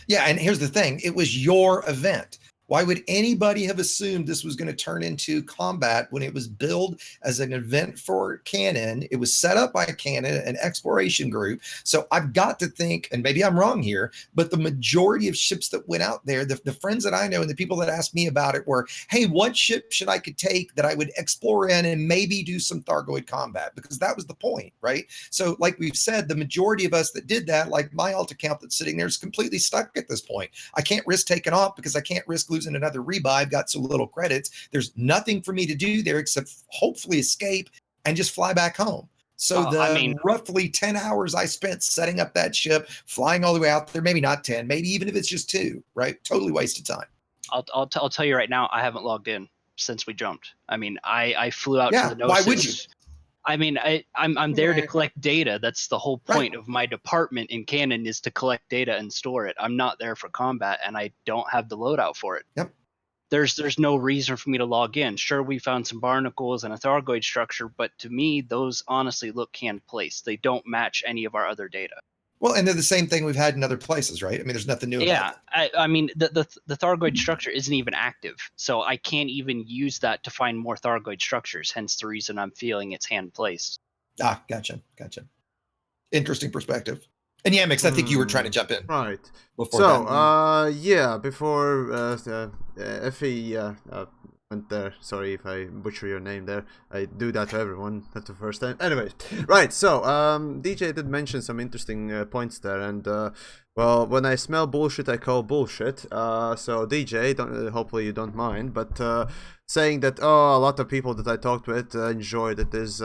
Yeah, and here's the thing. It was your event. Why would anybody have assumed this was going to turn into combat when it was billed as an event for Canon? It was set up by Canon, an exploration group. So I've got to think, and maybe I'm wrong here, but the majority of ships that went out there, the friends that I know and the people that asked me about it were, hey, what ship should I could take that I would explore in and maybe do some Thargoid combat? Because that was the point, right? So like we've said, the majority of us that did that, like my alt account that's sitting there is completely stuck at this point. I can't risk taking off because I can't risk losing another rebuy. I've got so little credits. There's nothing for me to do there except hopefully escape and just fly back home. So roughly 10 hours I spent setting up that ship, flying all the way out there, maybe not 10, maybe even if it's just 2, right? Totally wasted time. I'll tell you right now, I haven't logged in since we jumped. I mean, I flew out to the Gnosis. Why would you? I mean, I'm there to collect data. That's the whole point of my department in Canon, is to collect data and store it. I'm not there for combat, and I don't have the loadout for it. Yep. There's no reason for me to log in. Sure, we found some barnacles and a Thargoid structure, but to me, those honestly look hand placed. They don't match any of our other data. Well, and they're the same thing we've had in other places, right? I mean, there's nothing new about it. I mean, the Thargoid structure isn't even active, so I can't even use that to find more Thargoid structures, hence the reason I'm feeling it's hand-placed. Ah, gotcha. Interesting perspective. And Yamiks, I think you were trying to jump in. Right. Before Effie went there. Sorry if I butcher your name there. I do that to everyone. That's the first time. Anyways, right. So, DJ did mention some interesting points there, and well, when I smell bullshit, I call bullshit. So DJ, hopefully you don't mind, but saying that a lot of people that I talked with enjoyed it is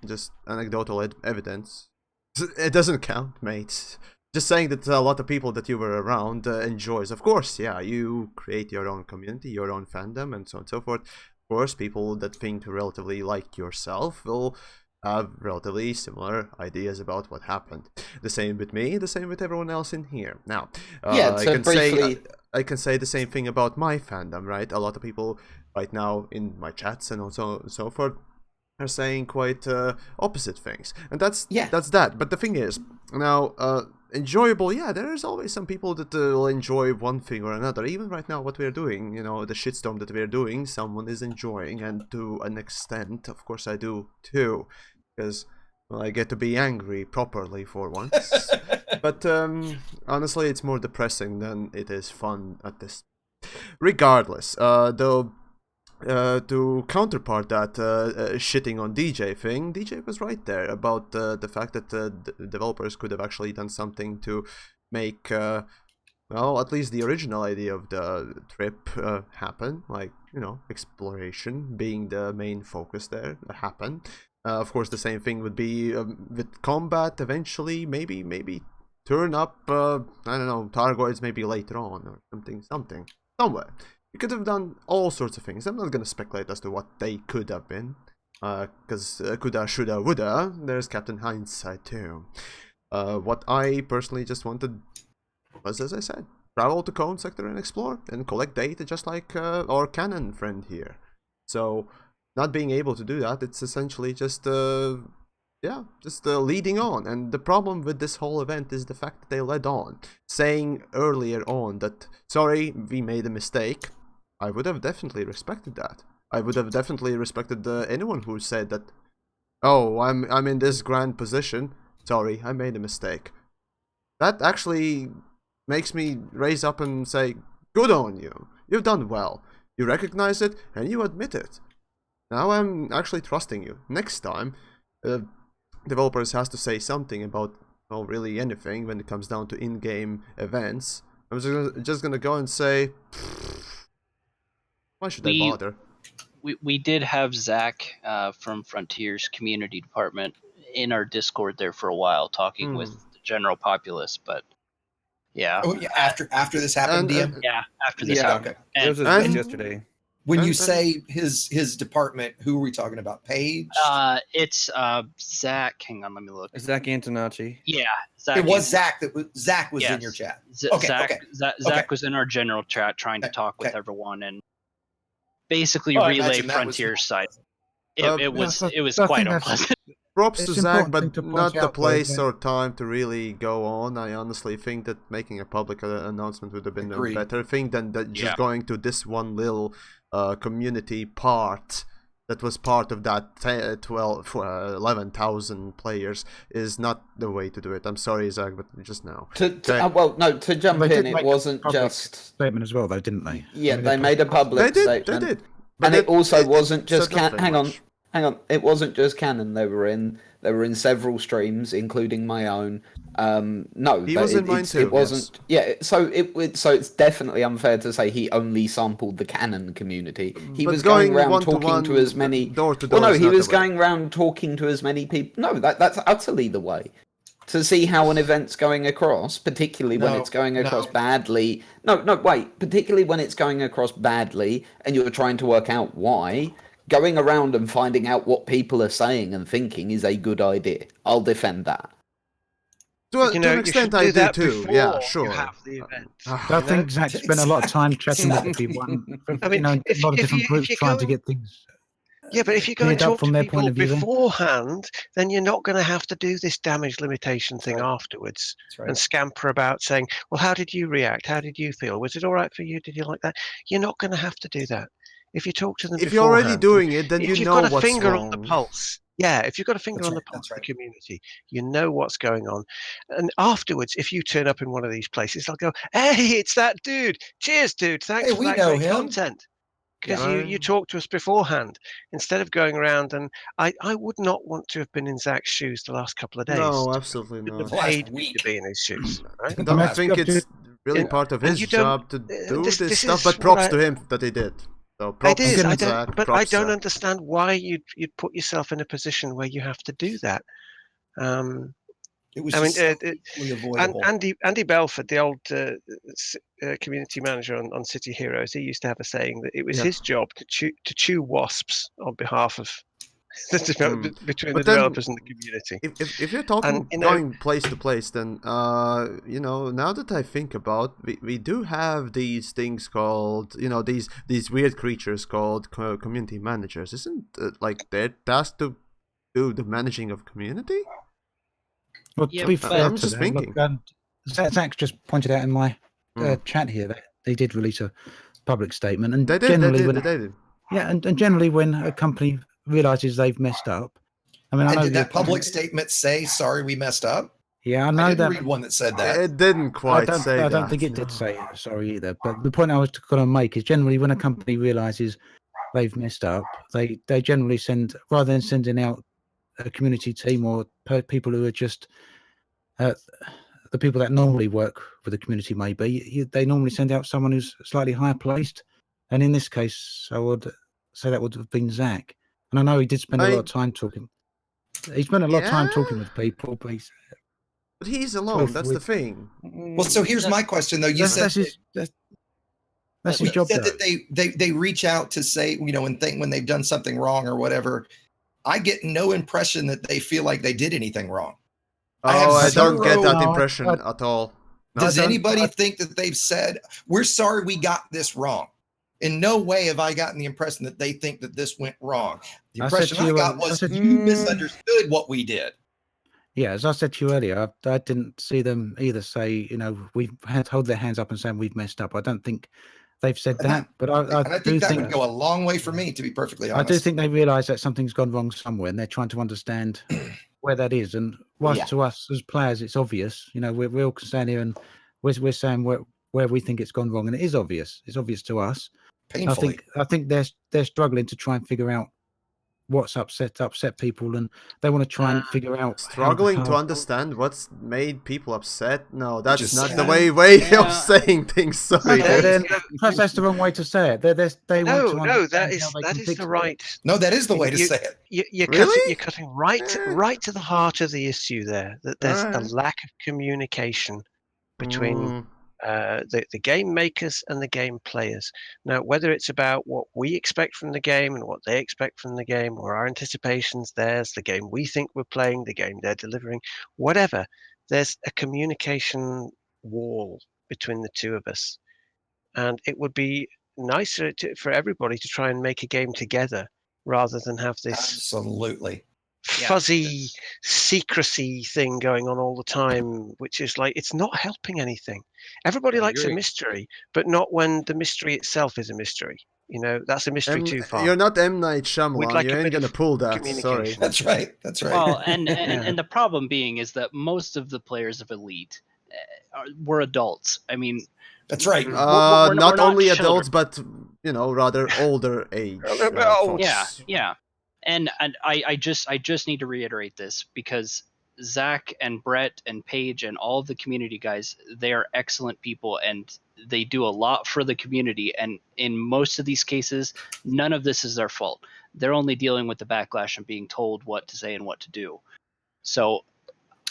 just anecdotal evidence. It doesn't count, mate. Just saying that a lot of people that you were around enjoys. Of course, yeah, you create your own community, your own fandom, and so on and so forth. Of course, people that think relatively like yourself will have relatively similar ideas about what happened. The same with me, the same with everyone else in here. Now, I can say the same thing about my fandom, right? A lot of people right now in my chats and so on and so forth are saying quite opposite things, and that's that. But the thing is, now enjoyable, yeah, there is always some people that will enjoy one thing or another. Even right now, what we're doing, you know, the shitstorm that we're doing, someone is enjoying, and to an extent, of course, I do too, because I get to be angry properly for once. But honestly, it's more depressing than it is fun at this. Regardless, though. To counterpart that shitting on DJ thing, DJ was right there about the fact that developers could have actually done something to make, well, at least the original idea of the trip happen, like, you know, exploration being the main focus there happen. Of course, the same thing would be with combat eventually, maybe turn up, I don't know, Thargoids maybe later on or something, somewhere. You could have done all sorts of things. I'm not going to speculate as to what they could have been, because coulda, shoulda, woulda, there's Captain Hindsight too. What I personally just wanted was, as I said, travel to Cone Sector and explore, and collect data just like our Canon friend here. So, not being able to do that, it's essentially just, leading on. And the problem with this whole event is the fact that they led on, saying earlier on that, sorry, we made a mistake. I would have definitely respected that. I would have definitely respected anyone who said that, oh, I'm in this grand position. Sorry, I made a mistake. That actually makes me raise up and say, good on you. You've done well. You recognize it and you admit it. Now I'm actually trusting you. Next time, developers has to say something about, well, really anything when it comes down to in-game events. I'm just gonna go and say, why should I bother? We did have Zach from Frontier's community department in our Discord there for a while, talking with the general populace, but yeah. Oh, yeah, after this happened, DM? Yeah, after this happened. Okay. It was yesterday. When you say his department, who are we talking about? Paige? It's Zach. Hang on, let me look. Zach Antonacci. Yeah, Zach. It was Zach Zach was in your chat. Zach was in our general chat trying to talk with everyone and basically relay Frontier's side. It was quite unpleasant. Props to It's Zach, important but to point not the out, though, place that- or time to really go on. I honestly think that making a public announcement would have been Agreed. a better thing than just going to this one little community part that was part of that 11,000 players is not the way to do it. I'm sorry, Zach, but just now. To jump They did in, it make a wasn't public just... statement as well, though, didn't they? Yeah, they made a public statement. They did. And it also wasn't just said nothing hang on. It wasn't just canon. They were in several streams, including my own. No, He was in mine too, It wasn't. Yeah, so it's definitely unfair to say he only sampled the canon community. He was going around talking to as many. Door to door. Well, no, he was going around talking to as many people. No, that's utterly the way to see how an event's going across, particularly when it's going across badly. No, wait. Particularly when it's going across badly, and you're trying to work out why. Going around and finding out what people are saying and thinking is a good idea. I'll defend that. To an extent, I do too. Yeah, sure. You have the event. I think Zach spent a lot of time chatting with everyone. I mean, a lot of different groups trying to get things. Yeah, but if you go and cleared up talk from to their people point of view, then. beforehand, then you're not going to have to do this damage limitation thing afterwards and scamper about saying, well, how did you react? How did you feel? Was it all right for you? Did you like that? You're not going to have to do that. If you talk to them If you're already doing it, then you know what's wrong. If you've got a finger on the pulse. Yeah, if you've got a finger on the pulse of the community, you know what's going on. And afterwards, if you turn up in one of these places, they'll go, hey, it's that dude. Cheers, dude. Thanks for that great content. Because you talked to us beforehand instead of going around, and I would not want to have been in Zach's shoes the last couple of days. No, absolutely not. Paid me to be in his shoes. Right? I think it's really part of his job to do this stuff, but props to him that he did. So props to Zach, but I don't understand why you'd put yourself in a position where you have to do that. It was and Andy Belford, the old community manager on City Heroes, he used to have a saying that it was his job to chew wasps on behalf of between the developers and the community. If you're talking going place to place, then now that I think about, we do have these things called these weird creatures called community managers. Isn't like they're tasked to do the managing of community? Well, to be fair, I'm just thinking. Zach just pointed out in my chat here that they did release a public statement, and they did. Yeah, and generally when a company realizes they've messed up, I mean, I know did that public statement say sorry we messed up? Yeah, I know I didn't that. read one that said that. It didn't quite say that. I don't think it did say sorry either. But the point I was going to make is generally when a company realizes they've messed up, they generally send, rather than sending out a community team or people who are just the people that normally work with the community, maybe they normally send out someone who's slightly higher placed, and in this case I would say that would have been Zach. And I know he did spend a lot of time talking. He spent a lot of time talking with people, but he's alone. That's the thing. Well, so here's my question though. You said that's his job. Said that they reach out to say, when they've done something wrong or whatever. I get no impression that they feel like they did anything wrong. I don't get that impression at all. No, does anybody think that they've said, we're sorry we got this wrong? In no way have I gotten the impression that they think that this went wrong. The impression I got was you misunderstood what we did. Yeah, as I said to you earlier, I didn't see them either say, we've had hold their hands up and saying we've messed up. I don't think they've said that, but I do think would go a long way for me, to be perfectly honest. I do think they realise that something's gone wrong somewhere, and they're trying to understand where that is. And whilst to us as players, it's obvious. We're all stand here and we're saying where we think it's gone wrong, and it is obvious. It's obvious to us. Painfully. I think they're struggling to try and figure out what's upset people, and they want to try and figure out struggling to understand what's made people upset. No, that's not the way of saying things. Sorry, perhaps that's the wrong way to say it. That is the right. No, that is the way to say it. You're cutting right to the heart of the issue there. That there's a lack of communication between the game makers and the game players. Now, whether it's about what we expect from the game and what they expect from the game, or our anticipations, theirs, the game we think we're playing, the game they're delivering, whatever, there's a communication wall between the two of us. And it would be nicer for everybody to try and make a game together rather than have this fuzzy secrecy thing going on all the time, which is like, it's not helping anything. Everybody likes a mystery, but not when the mystery itself is a mystery. You know, that's a mystery too far. You're not M. Night Shyamalan. Like you ain't gonna pull that. Sorry. That's right. That's right. Well, and the problem being is that most of the players of Elite were adults. I mean, that's right. We're not only children. adults, but rather older age. Yeah. And I just need to reiterate this because Zach and Brett and Paige and all of the community guys, they are excellent people and they do a lot for the community. And in most of these cases, none of this is their fault. They're only dealing with the backlash and being told what to say and what to do. So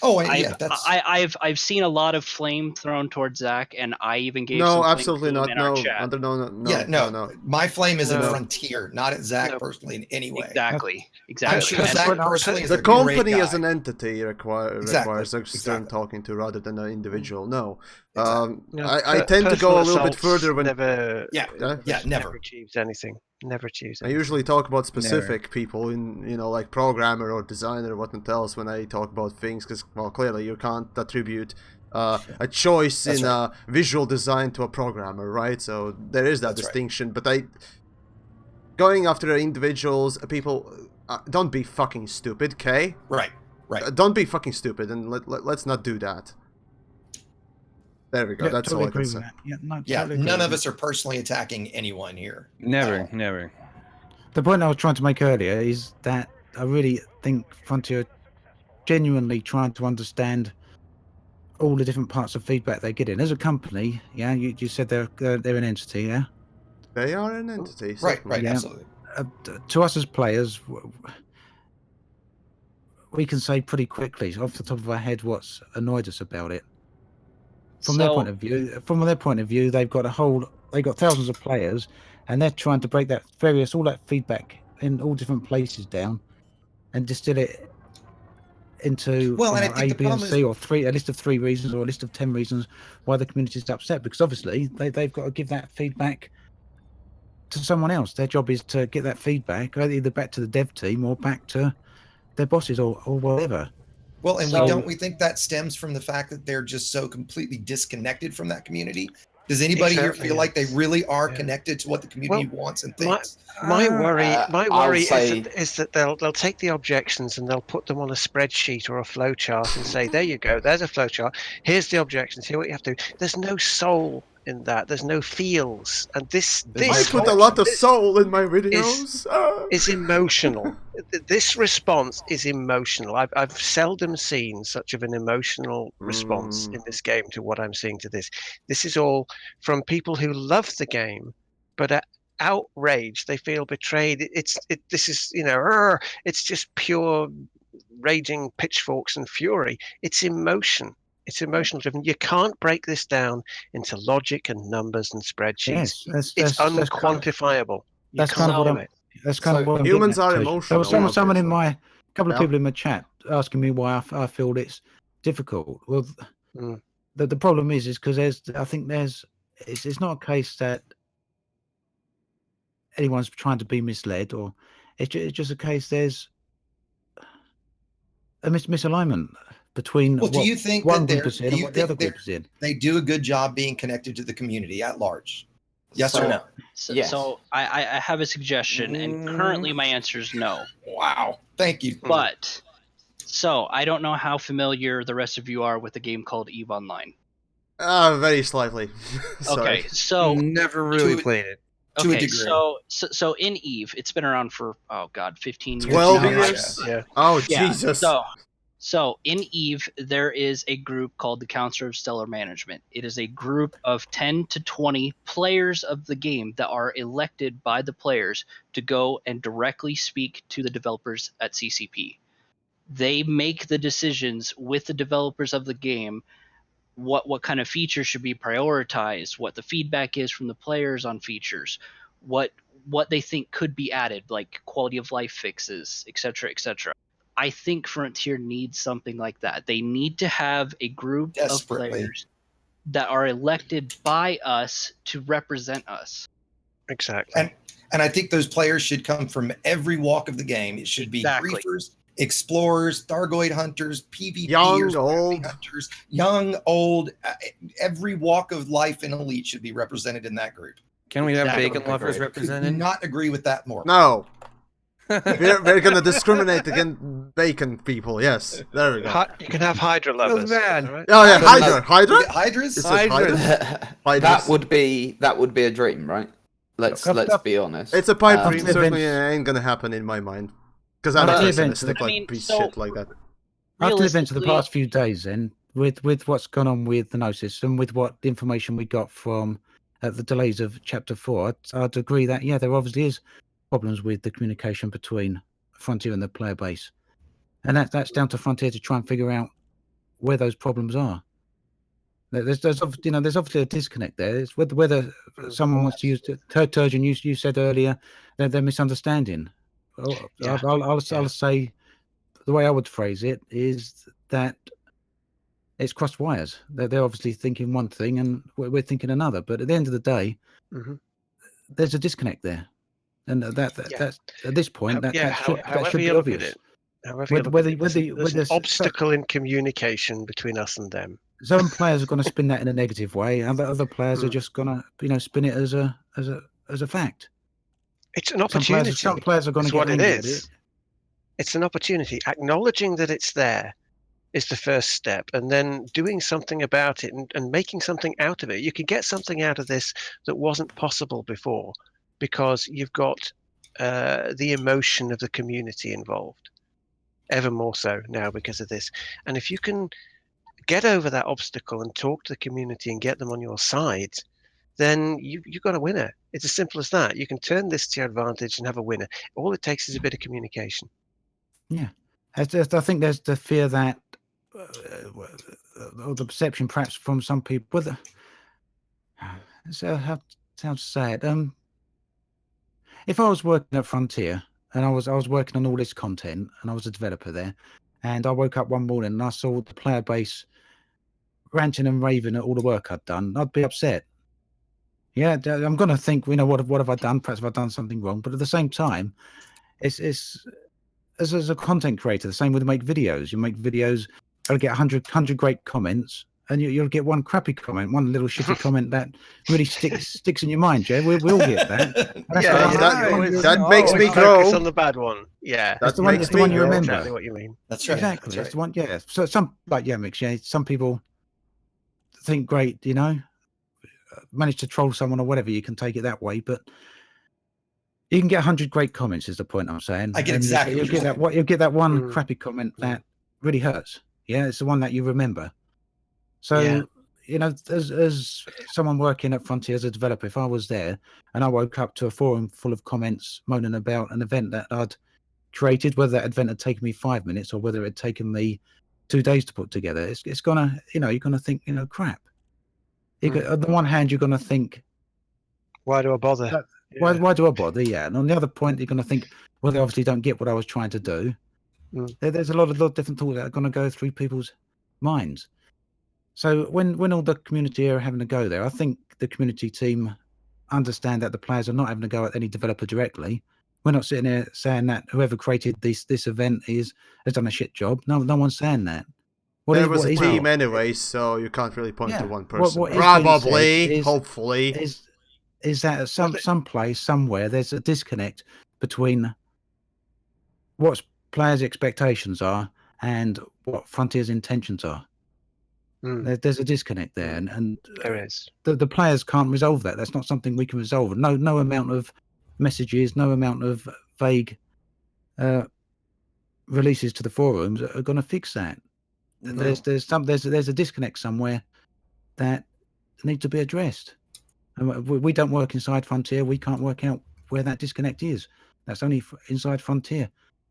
I've seen a lot of flame thrown towards Zach, and I even gave some absolutely flame not. in our chat. No. My flame is at Frontier, not at Zach personally in any way. Exactly. I'm sure Zach personally is the a company great as guy. an entity requires external talking to rather than an individual. No. I tend to go a little bit further when never never achieves anything. Never achieves I anything. usually talk about specific people in like programmer or designer or whatnot else when I talk about things because clearly you can't attribute a choice in visual design to a programmer, right? So there is that distinction. But going after individuals, people, don't be fucking stupid, okay? Right. Don't be fucking stupid, and let's not do that. There we go. That's totally all I can say. Totally none of us are personally attacking anyone here. Never. The point I was trying to make earlier is that I really think Frontier genuinely trying to understand all the different parts of feedback they're getting. As a company, you said they're an entity, yeah? They are an entity. Right, absolutely. To us as players, we can say pretty quickly, off the top of our head, what's annoyed us about it. From their point of view, they've got thousands of players, and they're trying to break all that feedback in all different places down, and distill it into A, B, and C, or a list of 3 reasons, or a list of 10 reasons why the community is upset. Because obviously they've got to give that feedback to someone else. Their job is to get that feedback either back to the dev team or back to their bosses or whatever. Well, and we think that stems from the fact that they're just so completely disconnected from that community. Does anybody here feel like they really are connected to what the community wants and thinks? My worry is that they'll take the objections and they'll put them on a spreadsheet or a flowchart and say, there you go, there's a flowchart. Here's the objections. Here's what you have to do. There's no soul in that. There's no feels. And I put a lot of soul in my videos. Is emotional. This response is emotional. I've seldom seen such of an emotional response in this game to what I'm seeing to this. This is all from people who love the game, but are outraged. They feel betrayed. This is it's just pure raging pitchforks and fury. It's emotion. It's emotional driven. You can't break this down into logic and numbers and spreadsheets. Yes, it's unquantifiable. That's kind of what humans are emotional. There was someone in a couple of people in my chat asking me why I feel it's difficult. Well, the problem is because it's not a case that anyone's trying to be misled, or it's just a case there's a misalignment between do you think one group is in and what the other group is in. They do a good job being connected to the community at large? Yes or no? So I have a suggestion, and currently my answer is no. Wow, thank you. But so I don't know how familiar the rest of you are with a game called EVE Online. Very slightly. Okay, so never really played it. Okay, so in EVE, it's been around for 15 years. 12 years. Yeah. Oh Jesus. So in EVE, there is a group called the Council of Stellar Management. It is a group of 10 to 20 players of the game that are elected by the players to go and directly speak to the developers at CCP. They make the decisions with the developers of the game, what kind of features should be prioritized, what the feedback is from the players on features, what they think could be added, like quality of life fixes, etc., etc. I think Frontier needs something like that. They need to have a group of players that are elected by us to represent us. Exactly. And I think those players should come from every walk of the game. It should be griefers. explorers, Thargoid hunters, PvPers, young, old hunters, young, old, every walk of life in Elite should be represented in that group. Can we have bacon lovers represented? Could not agree with that more. No. we're gonna discriminate against bacon people. Yes, there we go. You can have Hydra lovers. Bad. Right? Oh yeah, Hydra. Hydras. That would be a dream, right? Let's be honest. It's a pipe dream. Certainly ain't gonna happen in my mind because I'm not gonna stick like piece of shit like that. After the events of the past few days, then with what's gone on with the Gnosis and with what information we got from the delays of Chapter 4, I'd agree that there obviously is problems with the communication between Frontier and the player base, and that's down to Frontier to try and figure out where those problems are. There's obviously a disconnect there. It's whether someone wants to use Turgeon. You said earlier that they're misunderstanding. I'll say the way I would phrase it is that it's crossed wires. They're obviously thinking one thing and we're thinking another. But at the end of the day, there's a disconnect there. And that's at this point that should be obvious. There's an obstacle in communication between us and them. Some players are going to spin that in a negative way, and other players are just going to spin it as a fact. It's an opportunity. Some players are going to get angry at it. It's an opportunity. Acknowledging that it's there is the first step, and then doing something about it and making something out of it. You can get something out of this that wasn't possible before, because you've got the emotion of the community involved, ever more so now because of this. And if you can get over that obstacle and talk to the community and get them on your side, then you've got a winner. It's as simple as that. You can turn this to your advantage and have a winner. All it takes is a bit of communication. Yeah. I think there's the fear that, or the perception perhaps from some people, sounds sad. If I was working at Frontier and I was working on all this content and I was a developer there, and I woke up one morning and I saw the player base ranting and raving at all the work I'd done, I'd be upset. Yeah, I'm going to think, what have I done? Perhaps have I done something wrong? But at the same time, it's as a content creator, the same way to make videos. You make videos, I'll get 100 great comments, and you'll get one crappy comment, one little shitty comment that really sticks in your mind, Jay. We all get that. That makes me grow. Focus on the bad one. Yeah, that's the one you remember. Exactly what you mean. That's right. Exactly. That's the one. Yeah. So some like TheYamiks, yeah. Some people think great, manage to troll someone or whatever. You can take it that way, but you can get 100 great comments. Is the point I'm saying? I get exactly. You'll get that one crappy comment that really hurts. Yeah, it's the one that you remember. So, as someone working at Frontier as a developer, if I was there and I woke up to a forum full of comments moaning about an event that I'd created, whether that event had taken me 5 minutes or whether it had taken me 2 days to put together, it's gonna, you're gonna think, crap. On the one hand, you're gonna think, why do I bother? Why do I bother? Yeah. And on the other point, you're gonna think, well, they obviously don't get what I was trying to do. There's a lot of different thoughts that are going to go through people's minds. So when all the community are having to go there, I think the community team understand that the players are not having to go at any developer directly. We're not sitting there saying that whoever created this event has done a shit job. No one's saying that. There was a team anyway, so you can't really point to one person. Probably, hopefully, is that at some place somewhere there's a disconnect between what players' expectations are and what Frontier's intentions are. There's a disconnect there, and there is. The players can't resolve that. That's not something we can resolve. No amount of messages, no amount of vague releases to the forums are going to fix that. No. There's a disconnect somewhere that needs to be addressed. And we don't work inside Frontier. We can't work out where that disconnect is. That's only inside Frontier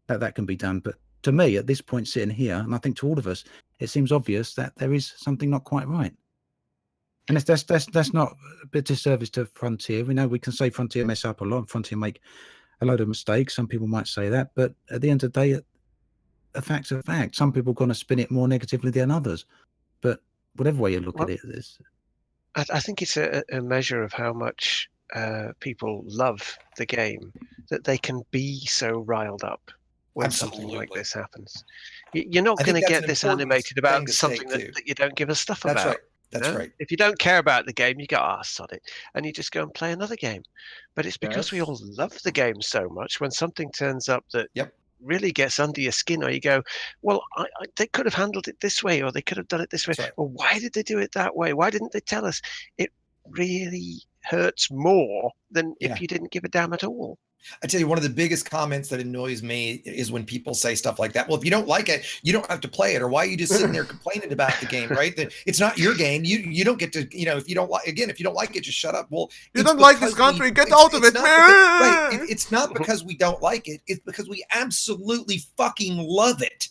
that can be done. But to me, at this point, sitting here, and I think to all of us, it seems obvious that there is something not quite right. And that's not a bit of disservice to Frontier. We know we can say Frontier mess up a lot, Frontier make a load of mistakes. Some people might say that, but at the end of the day, a fact's a fact. Some people are going to spin it more negatively than others. But whatever way you look at it, I think it's a measure of how much people love the game, that they can be so riled up when something like this happens. You're not going to get this animated about something that you don't give a stuff about. That's right. That's right. If you don't care about the game, you go, sod it. And you just go and play another game. But it's because we all love the game so much, when something turns up that really gets under your skin, or you go, well, they could have handled it this way, or they could have done it this way. Right. Well, why did they do it that way? Why didn't they tell us? It really hurts more than if you didn't give a damn at all. I tell you, one of the biggest comments that annoys me is when people say stuff like that. Well, if you don't like it, you don't have to play it. Or why are you just sitting there complaining about the game, right? That it's not your game. You don't get to, if you don't like, again, if you don't like it, just shut up. Well, you don't like this country, get out of it, man. It's not because we don't like it. It's because we absolutely fucking love it.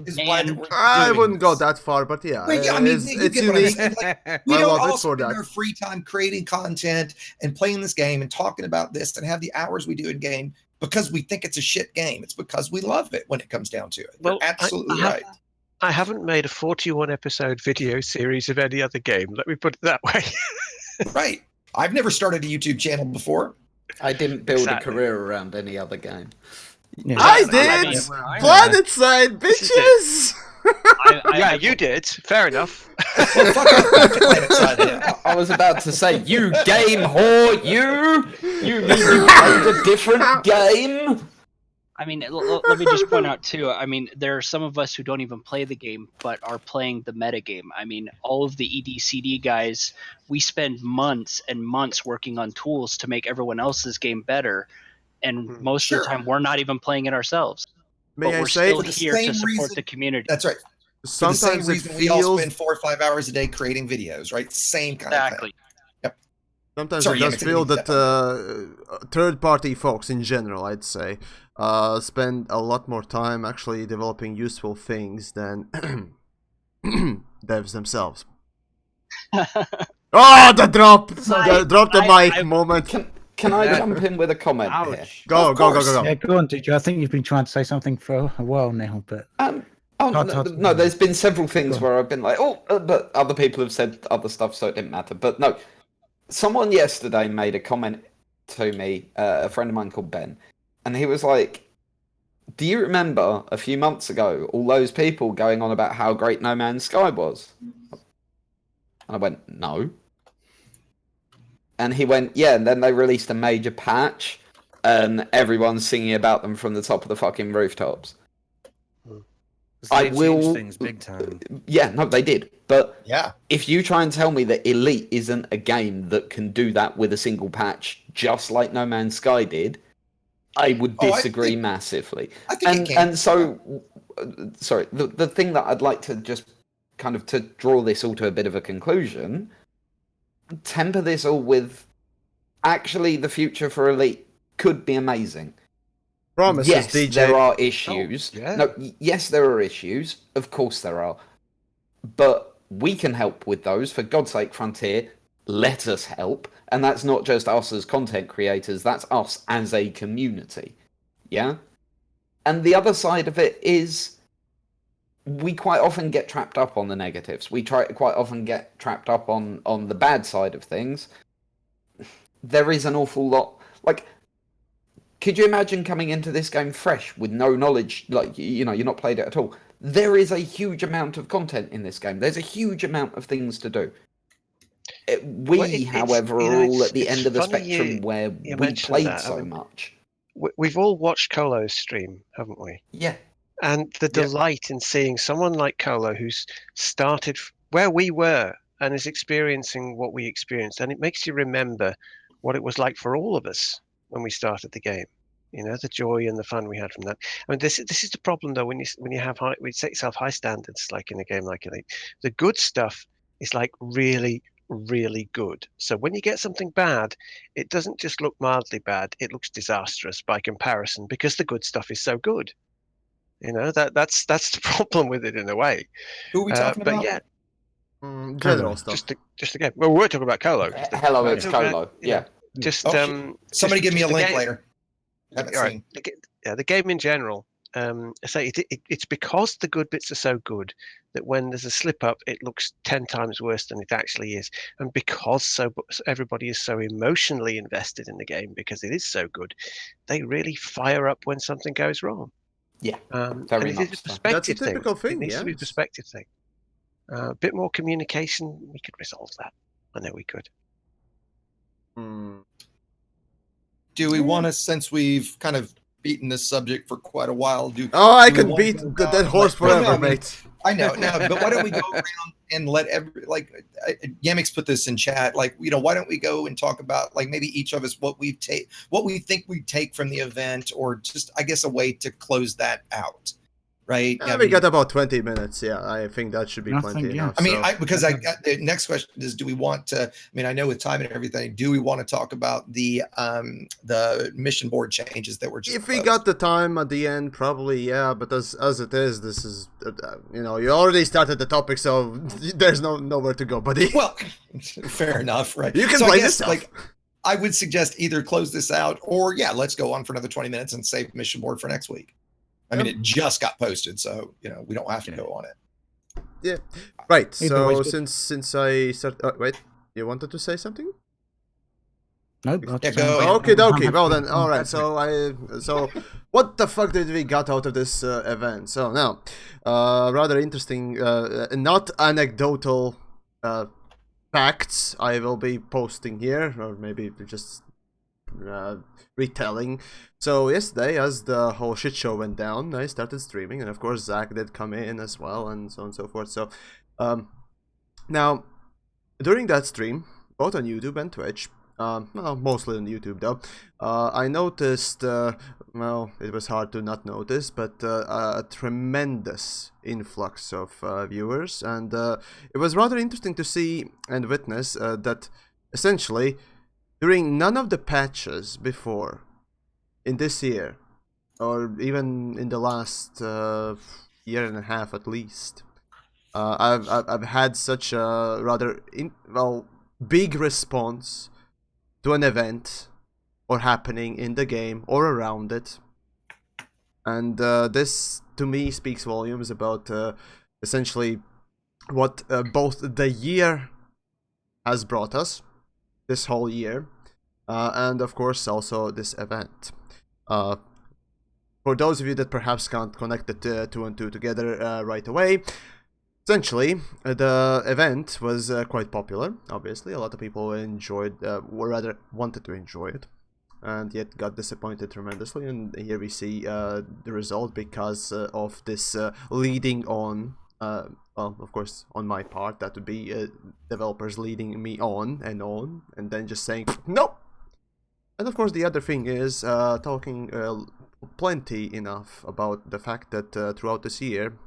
Is why I wouldn't go that far, but yeah, I mean, it's unique. Like, we don't all spend our free time creating content and playing this game and talking about this and have the hours we do in game because we think it's a shit game. It's because we love it when it comes down to it. Well, you're absolutely right. I haven't made a 41 episode video series of any other game. Let me put it that way. Right. I've never started a YouTube channel before. I didn't build a career around any other game. Yeah. I did! PlanetSide, bitches! Yeah, you did. Fair enough. Well, fuck off, PlanetSide. I was about to say, you game whore, you mean you played a different game? I mean, let me just point out, too, I mean, there are some of us who don't even play the game, but are playing the meta game. I mean, all of the EDCD guys, we spend months and months working on tools to make everyone else's game better. And most of the time, we're not even playing it ourselves. May but I we're say, still here to support the community. That's right. Sometimes for the same reason we all spend 4 or 5 hours a day creating videos, right? Same kind of thing. Yep. Sometimes I just feel that third-party folks in general, I'd say, spend a lot more time actually developing useful things than devs themselves. Oh, the drop! Drop the mic moment. Can I jump in with a comment here? Go. Yeah, go on, DJ. I think you've been trying to say something for a while now, but... No, there's been several things where I've been like, but other people have said other stuff, so it didn't matter. But no, someone yesterday made a comment to me, a friend of mine called Ben, and he was like, do you remember a few months ago, all those people going on about how great No Man's Sky was? And I went, no. And he went, yeah, and then they released a major patch, and everyone's singing about them from the top of the fucking rooftops. They changed things big time. Yeah, no, they did. But yeah, if you try and tell me that Elite isn't a game that can do that with a single patch, just like No Man's Sky did, I would disagree massively. I think it can. And so, sorry, the thing that I'd like to just kind of to draw this all to a bit of a conclusion, temper this all with, actually, the future for Elite could be amazing. Promises, yes, DJ. There are issues. Yes, there are issues. Of course there are. But we can help with those. For God's sake, Frontier, let us help. And that's not just us as content creators, that's us as a community. Yeah? And the other side of it is, we quite often get trapped up on the negatives. We quite often get trapped up on the bad side of things. There is an awful lot... Like, could you imagine coming into this game fresh with no knowledge, like, you're not played it at all? There is a huge amount of content in this game. There's a huge amount of things to do. However, are all at the end of the spectrum where we played so much. We've all watched Colo's stream, haven't we? Yeah. And the delight in seeing someone like Colo who's started where we were and is experiencing what we experienced. And it makes you remember what it was like for all of us when we started the game, the joy and the fun we had from that. I mean, this is the problem though, when you have we set yourself high standards, like in a game like Elite. The good stuff is like really, really good. So when you get something bad, it doesn't just look mildly bad, it looks disastrous by comparison, because the good stuff is so good. That's the problem with it in a way. Who are we talking about? But yeah, general stuff. Just again, well, we're talking about Colo. Hello, it's Colo. Yeah. Just somebody give me a link later. The game in general. I say it's because the good bits are so good that when there's a slip up, it looks 10 times worse than it actually is, and because everybody is so emotionally invested in the game because it is so good, they really fire up when something goes wrong. Yeah, and very it much is a so. perspective That's a typical thing. It needs to be a perspective thing. A bit more communication, we could resolve that. I know we could. Do we want to, since we've kind of beaten this subject for quite a while, I can beat the dead horse forever, mate. I know, but why don't we go around and let Yamiks put this in chat, like, why don't we go and talk about, like, maybe each of us what we think we take from the event, or just, I guess, a way to close that out. Right. We got about 20 minutes. Yeah, I think that should be plenty enough. I mean, the next question is, do we want to? I mean, I know with time and everything, do we want to talk about the mission board changes that were just? If we got the time at the end, probably, yeah. But as it is, this is you already started the topic, so there's nowhere to go, buddy. Well, fair enough, right? You can play this stuff. Like, I would suggest either close this out, or let's go on for another 20 minutes and save mission board for next week. I mean, it just got posted, so we don't have to go on it. Yeah, right. So since I started, wait, you wanted to say something? No, go. Okay, well then, all right. So what the fuck did we got out of this event? So now, rather interesting, not anecdotal facts I will be posting here, or maybe just retelling. So yesterday, as the whole shit show went down, I started streaming, and of course Zach did come in as well, and so on and so forth. So now during that stream, both on YouTube and Twitch, well, mostly on YouTube though, I noticed, well, it was hard to not notice, but a tremendous influx of viewers, and it was rather interesting to see and witness that essentially during none of the patches before in this year, or even in the last year and a half at least, I've had such a rather big response to an event or happening in the game or around it, and this to me speaks volumes about essentially what both the year has brought us, this whole year, and of course also this event. For those of you that perhaps can't connect the two and two together right away, essentially the event was quite popular. Obviously, a lot of people enjoyed, or rather wanted to enjoy it, and yet got disappointed tremendously. And here we see the result because of this leading on. Well, of course, on my part, that would be developers leading me on, and then just saying nope. And of course, the other thing is talking plenty enough about the fact that throughout this year,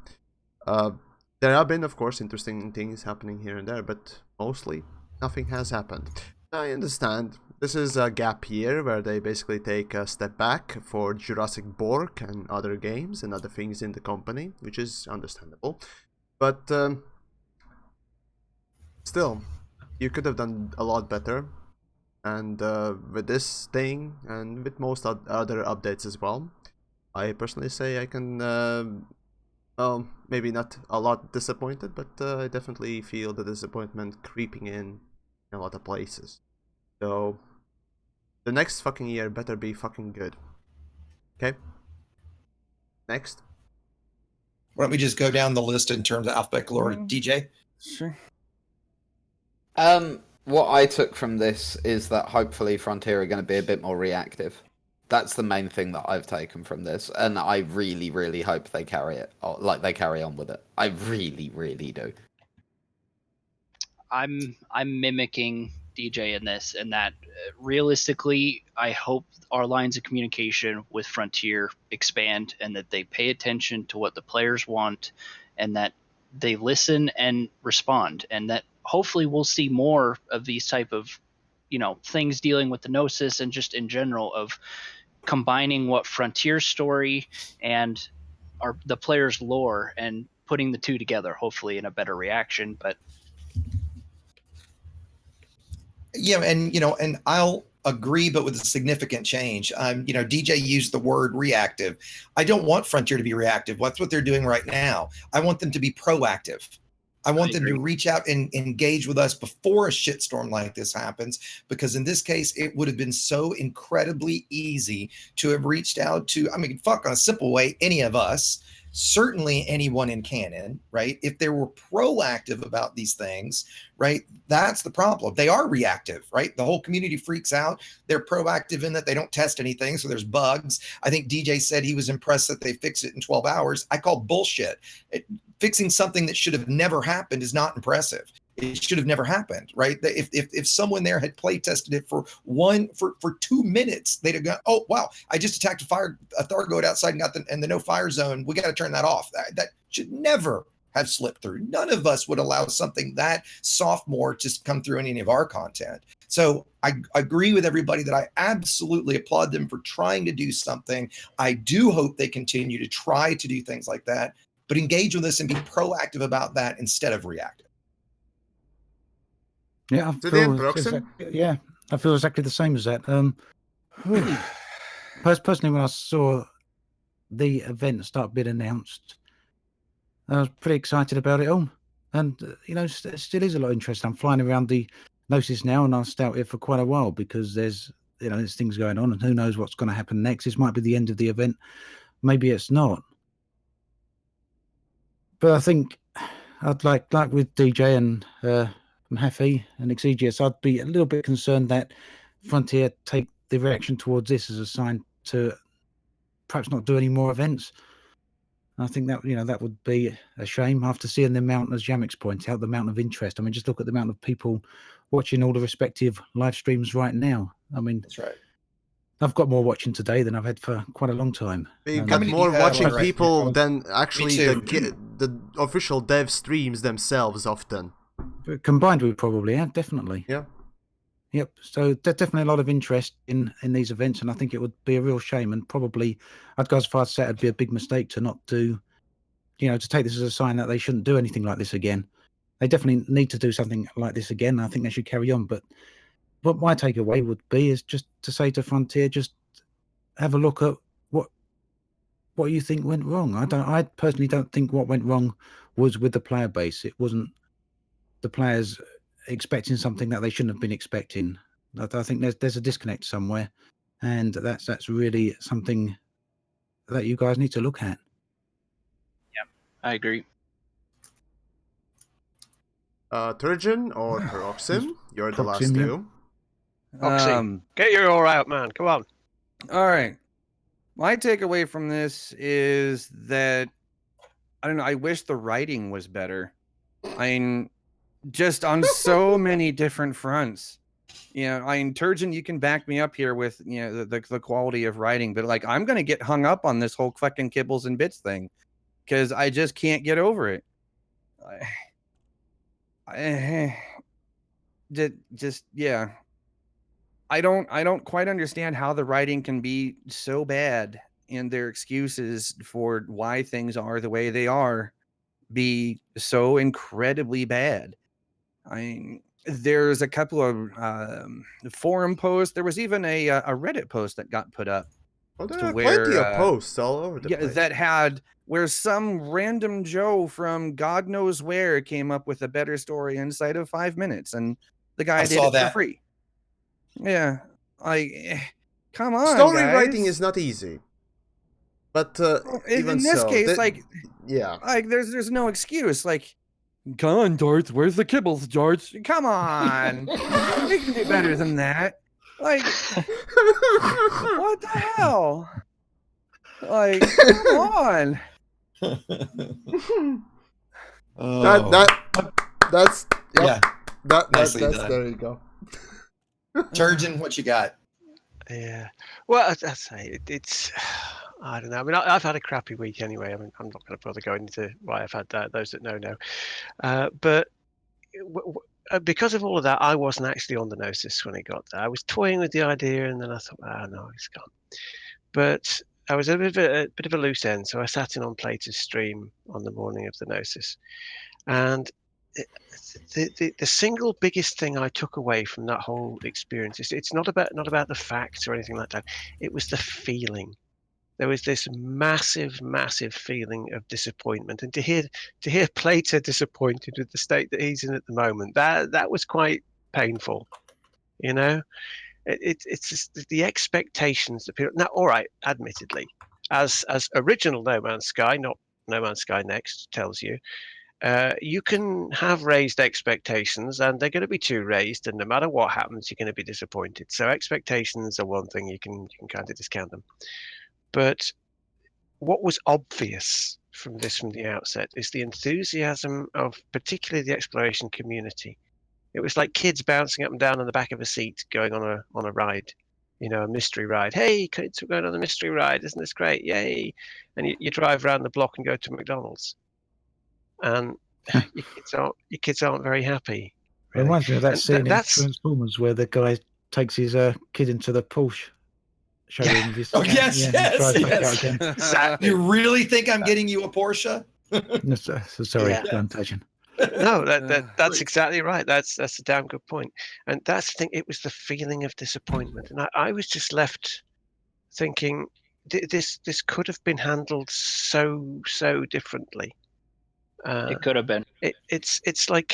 there have been, of course, interesting things happening here and there, but mostly nothing has happened. I understand this is a gap year where they basically take a step back for Jurassic Bork and other games and other things in the company, which is understandable. But still, you could have done a lot better. And with this thing, and with most other updates as well, I personally say I can, well, maybe not a lot disappointed, but I definitely feel the disappointment creeping in a lot of places. So, the next fucking year better be fucking good. Okay? Next. Why don't we just go down the list in terms of alphabetical order? DJ? Sure. What I took from this is that hopefully Frontier are going to be a bit more reactive. That's the main thing that I've taken from this, and I really, really hope they carry it, like they carry on with it. I really, really do. I'm mimicking DJ in this, and that realistically, I hope our lines of communication with Frontier expand, and that they pay attention to what the players want, and that they listen and respond, and that hopefully we'll see more of these type of, things dealing with the Gnosis, and just in general of combining what Frontier's story and the player's lore and putting the two together, hopefully in a better reaction. But yeah, and I'll agree, but with a significant change. DJ used the word reactive. I don't want Frontier to be reactive. That's what they're doing right now. I want them to be proactive. I want them to reach out and engage with us before a shitstorm like this happens, because in this case, it would have been so incredibly easy to have reached out to, I mean, fuck, on a simple way, any of us, certainly anyone in canon, right? If they were proactive about these things, right? That's the problem. They are reactive, right? The whole community freaks out. They're proactive in that they don't test anything, so there's bugs. I think DJ said he was impressed that they fixed it in 12 hours. I call bullshit. Fixing something that should have never happened is not impressive. It should have never happened, right? If someone there had play tested it for 2 minutes, they'd have gone, oh wow, I just attacked a Thargoid outside and got the no fire zone. We got to turn that off. That should never have slipped through. None of us would allow something that sophomore to come through in any of our content. So I agree with everybody that I absolutely applaud them for trying to do something. I do hope they continue to try to do things like that, but engage with us and be proactive about that instead of reactive. Yeah, I feel exactly the same as that. Personally, when I saw the event start being announced, I was pretty excited about it all. And, it still is a lot of interest. I'm flying around the Gnosis now, and I'll stay out here for quite a while because there's things going on, and who knows what's going to happen next. This might be the end of the event. Maybe it's not. But I think I'd like with DJ and Happy and Exigeous, I'd be a little bit concerned that Frontier take the reaction towards this as a sign to perhaps not do any more events. I think that that would be a shame after seeing the amount, as TheYamiks points out, the amount of interest. I mean, just look at the amount of people watching all the respective live streams right now. I mean, that's right. I've got more watching today than I've had for quite a long time. You've got more watching people than actually the official dev streams themselves often. But combined, we probably have, definitely. Yeah. Yep. So there's definitely a lot of interest in these events, and I think it would be a real shame, and probably I'd go as far as to say it'd be a big mistake to not do, to take this as a sign that they shouldn't do anything like this again. They definitely need to do something like this again. I think they should carry on. But what my takeaway would be is just to say to Frontier, just have a look at what you think went wrong. I personally don't think what went wrong was with the player base. It wasn't the players expecting something that they shouldn't have been expecting. I think there's a disconnect somewhere, and that's really something that you guys need to look at. Yeah, I agree. Turgeon or Paroxsym? You're the last two. Get your all out, man. Come on. All right. My takeaway from this is that I don't know. I wish the writing was better. I mean, just on so many different fronts. Turgeon, you can back me up here with the quality of writing, but like I'm gonna get hung up on this whole fucking kibbles and bits thing because I just can't get over it. I don't quite understand how the writing can be so bad and their excuses for why things are the way they are be so incredibly bad. I mean, there's a couple of forum posts. There was even a Reddit post that got put up. Oh, there are plenty of posts all over the place. That had where some random Joe from God knows where came up with a better story inside of 5 minutes, and the guy did it for free. Yeah, come on, story guys. writing is not easy, but even in this case, there's no excuse. Like, come on, Darth, where's the kibbles, Darth? Come on, we can do better than that. Like, what the hell? Like, come on. That's yeah. That's there you go. Turgeon, what you got? Yeah. Well, I say it's. I don't know. I mean, I've had a crappy week anyway. I mean, I'm not going to bother going into why I've had that. Those that know. But because of all of that, I wasn't actually on the Gnosis when it got there. I was toying with the idea, and then I thought, no, it's gone. But I was a bit of a loose end, so I sat in on Plater's stream on the morning of the Gnosis, and the single biggest thing I took away from that whole experience is it's not about the facts or anything like that. It was the feeling there was this massive, massive feeling of disappointment, and to hear Plato disappointed with the state that he's in at the moment, that was quite painful. You know, it's just the expectations that people. Now, all right, admittedly, as original No Man's Sky, not No Man's Sky Next, tells you, you can have raised expectations, and they're going to be too raised, and no matter what happens, you're going to be disappointed. So expectations are one thing, you can kind of discount them. But what was obvious from the outset is the enthusiasm of particularly the exploration community. It was like kids bouncing up and down on the back of a seat going on a ride, you know, a mystery ride. Hey, kids, we're going on the mystery ride. Isn't this great? Yay. And you drive around the block and go to McDonald's. And your kids aren't very happy. It Really. reminds me of that And scene in Transformers where the guy takes his kid into the Porsche showroom. Yes, yes. Exactly. You really think I'm getting you a Porsche? Sorry, plantation. No, that's exactly right. That's a damn good point. And that's the thing. It was the feeling of disappointment, and I was just left thinking this could have been handled so differently. It could have been. It's like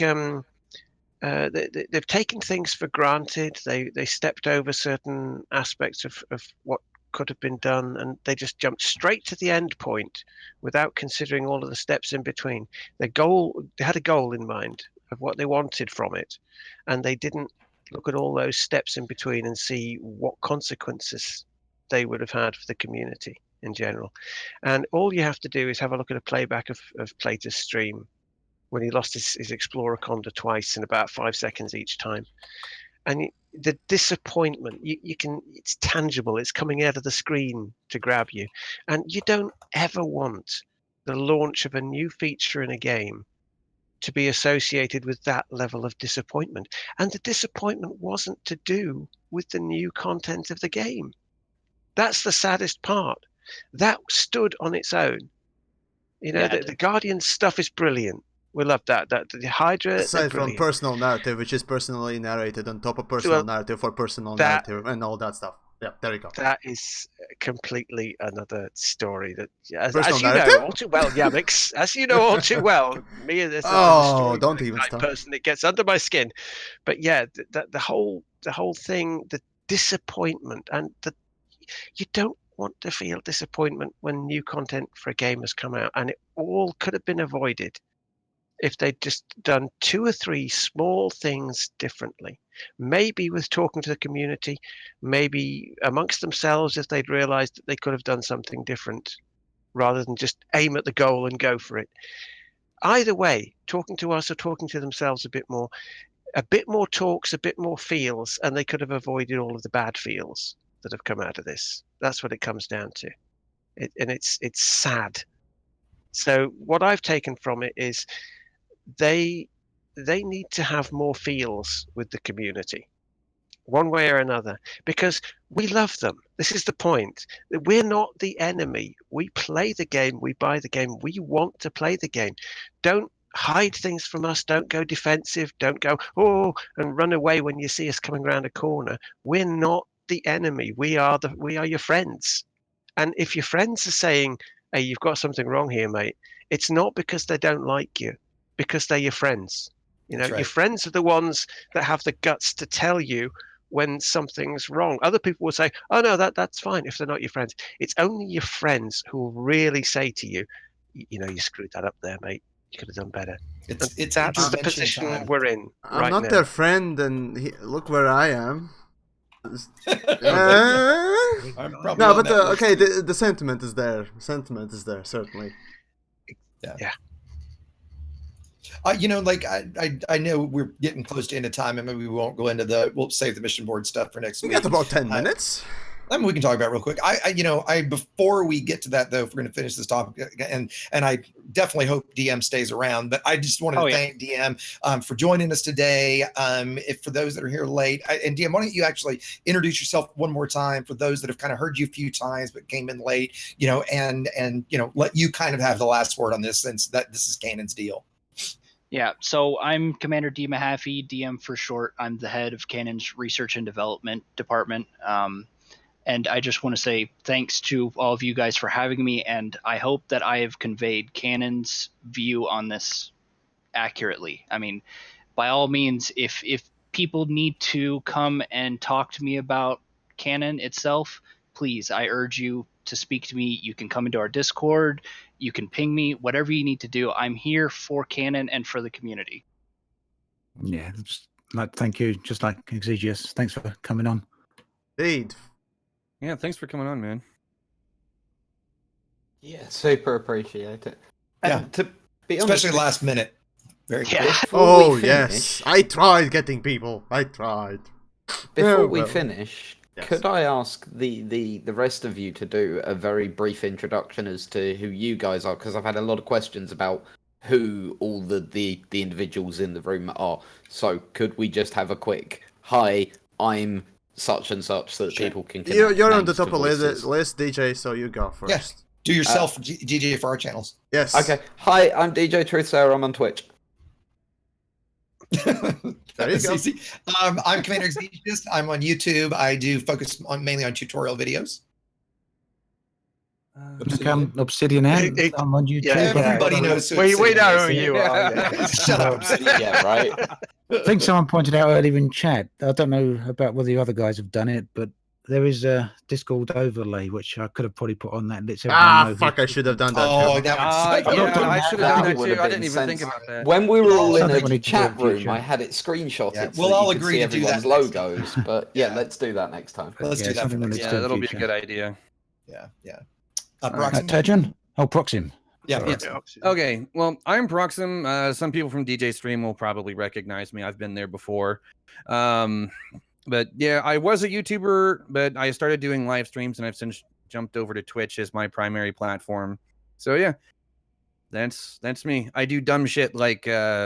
they've taken things for granted. They stepped over certain aspects of what could have been done, and they just jumped straight to the end point without considering all of the steps in between. They had a goal in mind of what they wanted from it, and they didn't look at all those steps in between and see what consequences they would have had for the community in general. And all you have to do is have a look at a playback of Plato's stream when he lost his Explorer Condor twice in about 5 seconds each time. And the disappointment, it's tangible. It's coming out of the screen to grab you. And you don't ever want the launch of a new feature in a game to be associated with that level of disappointment. And the disappointment wasn't to do with the new content of the game. That's the saddest part. That stood on its own. You know, the Guardian stuff is brilliant. We love that. The Hydra. Aside from personal narrative, which is personally narrated on top of personal narrative for personal narrative and all that stuff. Yeah, there you go. That is completely another story. That, as you narrative? know all too well, Yamiks, as you know all too well, me as a don't even start. person, it gets under my skin. But yeah, the whole thing, the disappointment, and you don't want to feel disappointment when new content for a game has come out, and it all could have been avoided if they'd just done 2 or 3 small things differently. Maybe with talking to the community, maybe amongst themselves if they'd realized that they could have done something different rather than just aim at the goal and go for it. Either way, talking to us or talking to themselves a bit more talks, a bit more feels, and they could have avoided all of the bad feels that have come out of this. That's what it comes down to. And it's sad. So what I've taken from it is they need to have more feels with the community, one way or another, because we love them. This is the point. We're not the enemy. We play the game. We buy the game. We want to play the game. Don't hide things from us. Don't go defensive. Don't go, and run away when you see us coming around a corner. We're not the enemy. We are your friends. And if your friends are saying, hey, you've got something wrong here, mate, it's not because they don't like you, because they're your friends. You know, your friends are the ones that have the guts to tell you when something's wrong. Other people will say, oh no, that's fine if they're not your friends. It's only your friends who will really say to you, you know, you screwed that up there, mate. You could have done better. That's the position we're in. I'm not their friend, and look where I am. No, but okay, the sentiment is there. Sentiment is there, certainly. Yeah. You know, like I know we're getting close to end of time, and maybe we won't go into we'll save the mission board stuff for next week. We got about 10 minutes. I mean, we can talk about it real quick. Before we get to that though, if we're going to finish this topic, and I definitely hope DM stays around, but I just wanted to thank DM for joining us today. For those that are here late, and DM, why don't you actually introduce yourself one more time for those that have kind of heard you a few times but came in late, you know, and let you kind of have the last word on this, since that this is Kanan's deal. Yeah, so I'm Commander D. Mahaffey, DM for short. I'm the head of Kanan's Research and Development Department. And I just want to say thanks to all of you guys for having me, and I hope that I have conveyed Canon's view on this accurately. I mean, by all means, if people need to come and talk to me about Canon itself, please, I urge you to speak to me. You can come into our Discord, you can ping me, whatever you need to do. I'm here for Canon and for the community. Yeah, just like thank you, just like Exigeous. Thanks for coming on. Indeed. Yeah, thanks for coming on, man. Yeah, super appreciate it. Yeah, and to be especially honest, last minute. Very Yeah. cool. before we Yes, finish- I tried getting people. I tried. Before Oh, we well. finish, Yes. could I ask the rest of you to do a very brief introduction as to who you guys are? Because I've had a lot of questions about who all the individuals in the room are. So could we just have a quick hi? I'm such and such, so that Sure. people can connect You're on the names to top of the voices. list, DJ. So you go first. Yeah. Do yourself DJ for our channels. Yes. Okay. Hi, I'm DJ Truthsayer. I'm on Twitch. There you That's go. easy. I'm Commander Exigeous. I'm on YouTube. I do focus mainly on tutorial videos. Obsidian Ant. I'm on YouTube. Yeah, Everybody knows who We Obsidian know is. who you are. Yeah. Shut up. Obsidian. Yeah, right. I think someone pointed out earlier in chat. I don't know about whether the other guys have done it, but there is a Discord overlay which I could have probably put on that. Lets everyone know Fuck! I should have done that. Oh, too. that would Yeah, I should have done that would too. have I been didn't even think sensible. about that. When we were all in Something we a need to do chat in room, future. I had it screenshotted Yeah, so we'll that all you could agree see to do that everyone's next time. logos. But yeah, let's do that next time. Let's do that for something we next need to Yeah, do in that'll be a future. good idea. Yeah. Proxim? Paroxsym? Turgeon? Oh, Proxim. Yeah, Sorry. Paroxsym. Okay, well, I'm Paroxsym. Some people from DJ Stream will probably recognize me. I've been there before. But yeah, I was a YouTuber, but I started doing live streams, and I've since jumped over to Twitch as my primary platform. So yeah, that's me. I do dumb shit like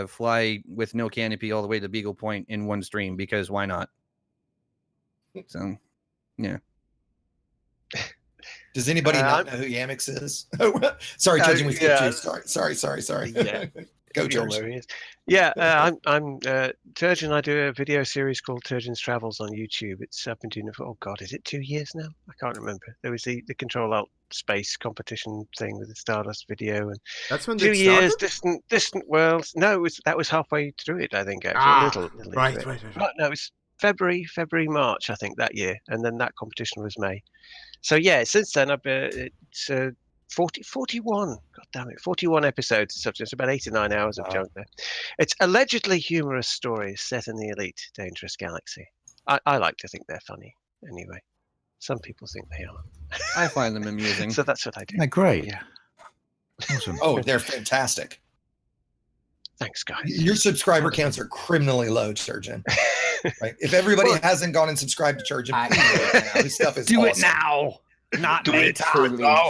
fly with no canopy all the way to Beagle Point in one stream, because why not? So yeah. Does anybody not know who TheYamiks is? Sorry, Turgeon, we skipped you. Sorry. Yeah. Go, You'll Turgeon. know who he is. Yeah, I'm Turgeon. I do a video series called Turgeon's Travels on YouTube. I've been doing it for, oh God, is it 2 years now? I can't remember. There was the Control Alt Space competition thing with the Stardust video, and That's when 2 it years, started? distant worlds. No, that was halfway through it, I think, actually. A little Right. into it. No, it was February, March, I think, that year, and then that competition was May. So yeah, since then it's 41. God damn it, 41 episodes and stuff. It's about 8 or 9 hours of junk there. It's allegedly humorous stories set in the elite dangerous galaxy. I like to think they're funny. Anyway, some people think they are. I find them amusing. So that's what I do. They're great. Yeah. Awesome. Oh, they're fantastic. Thanks, guys. Your subscriber counts are criminally low, Turgeon. Right? If everybody hasn't gone and subscribed to Turgeon, please do it now. His stuff is Do it awesome. now. Not later.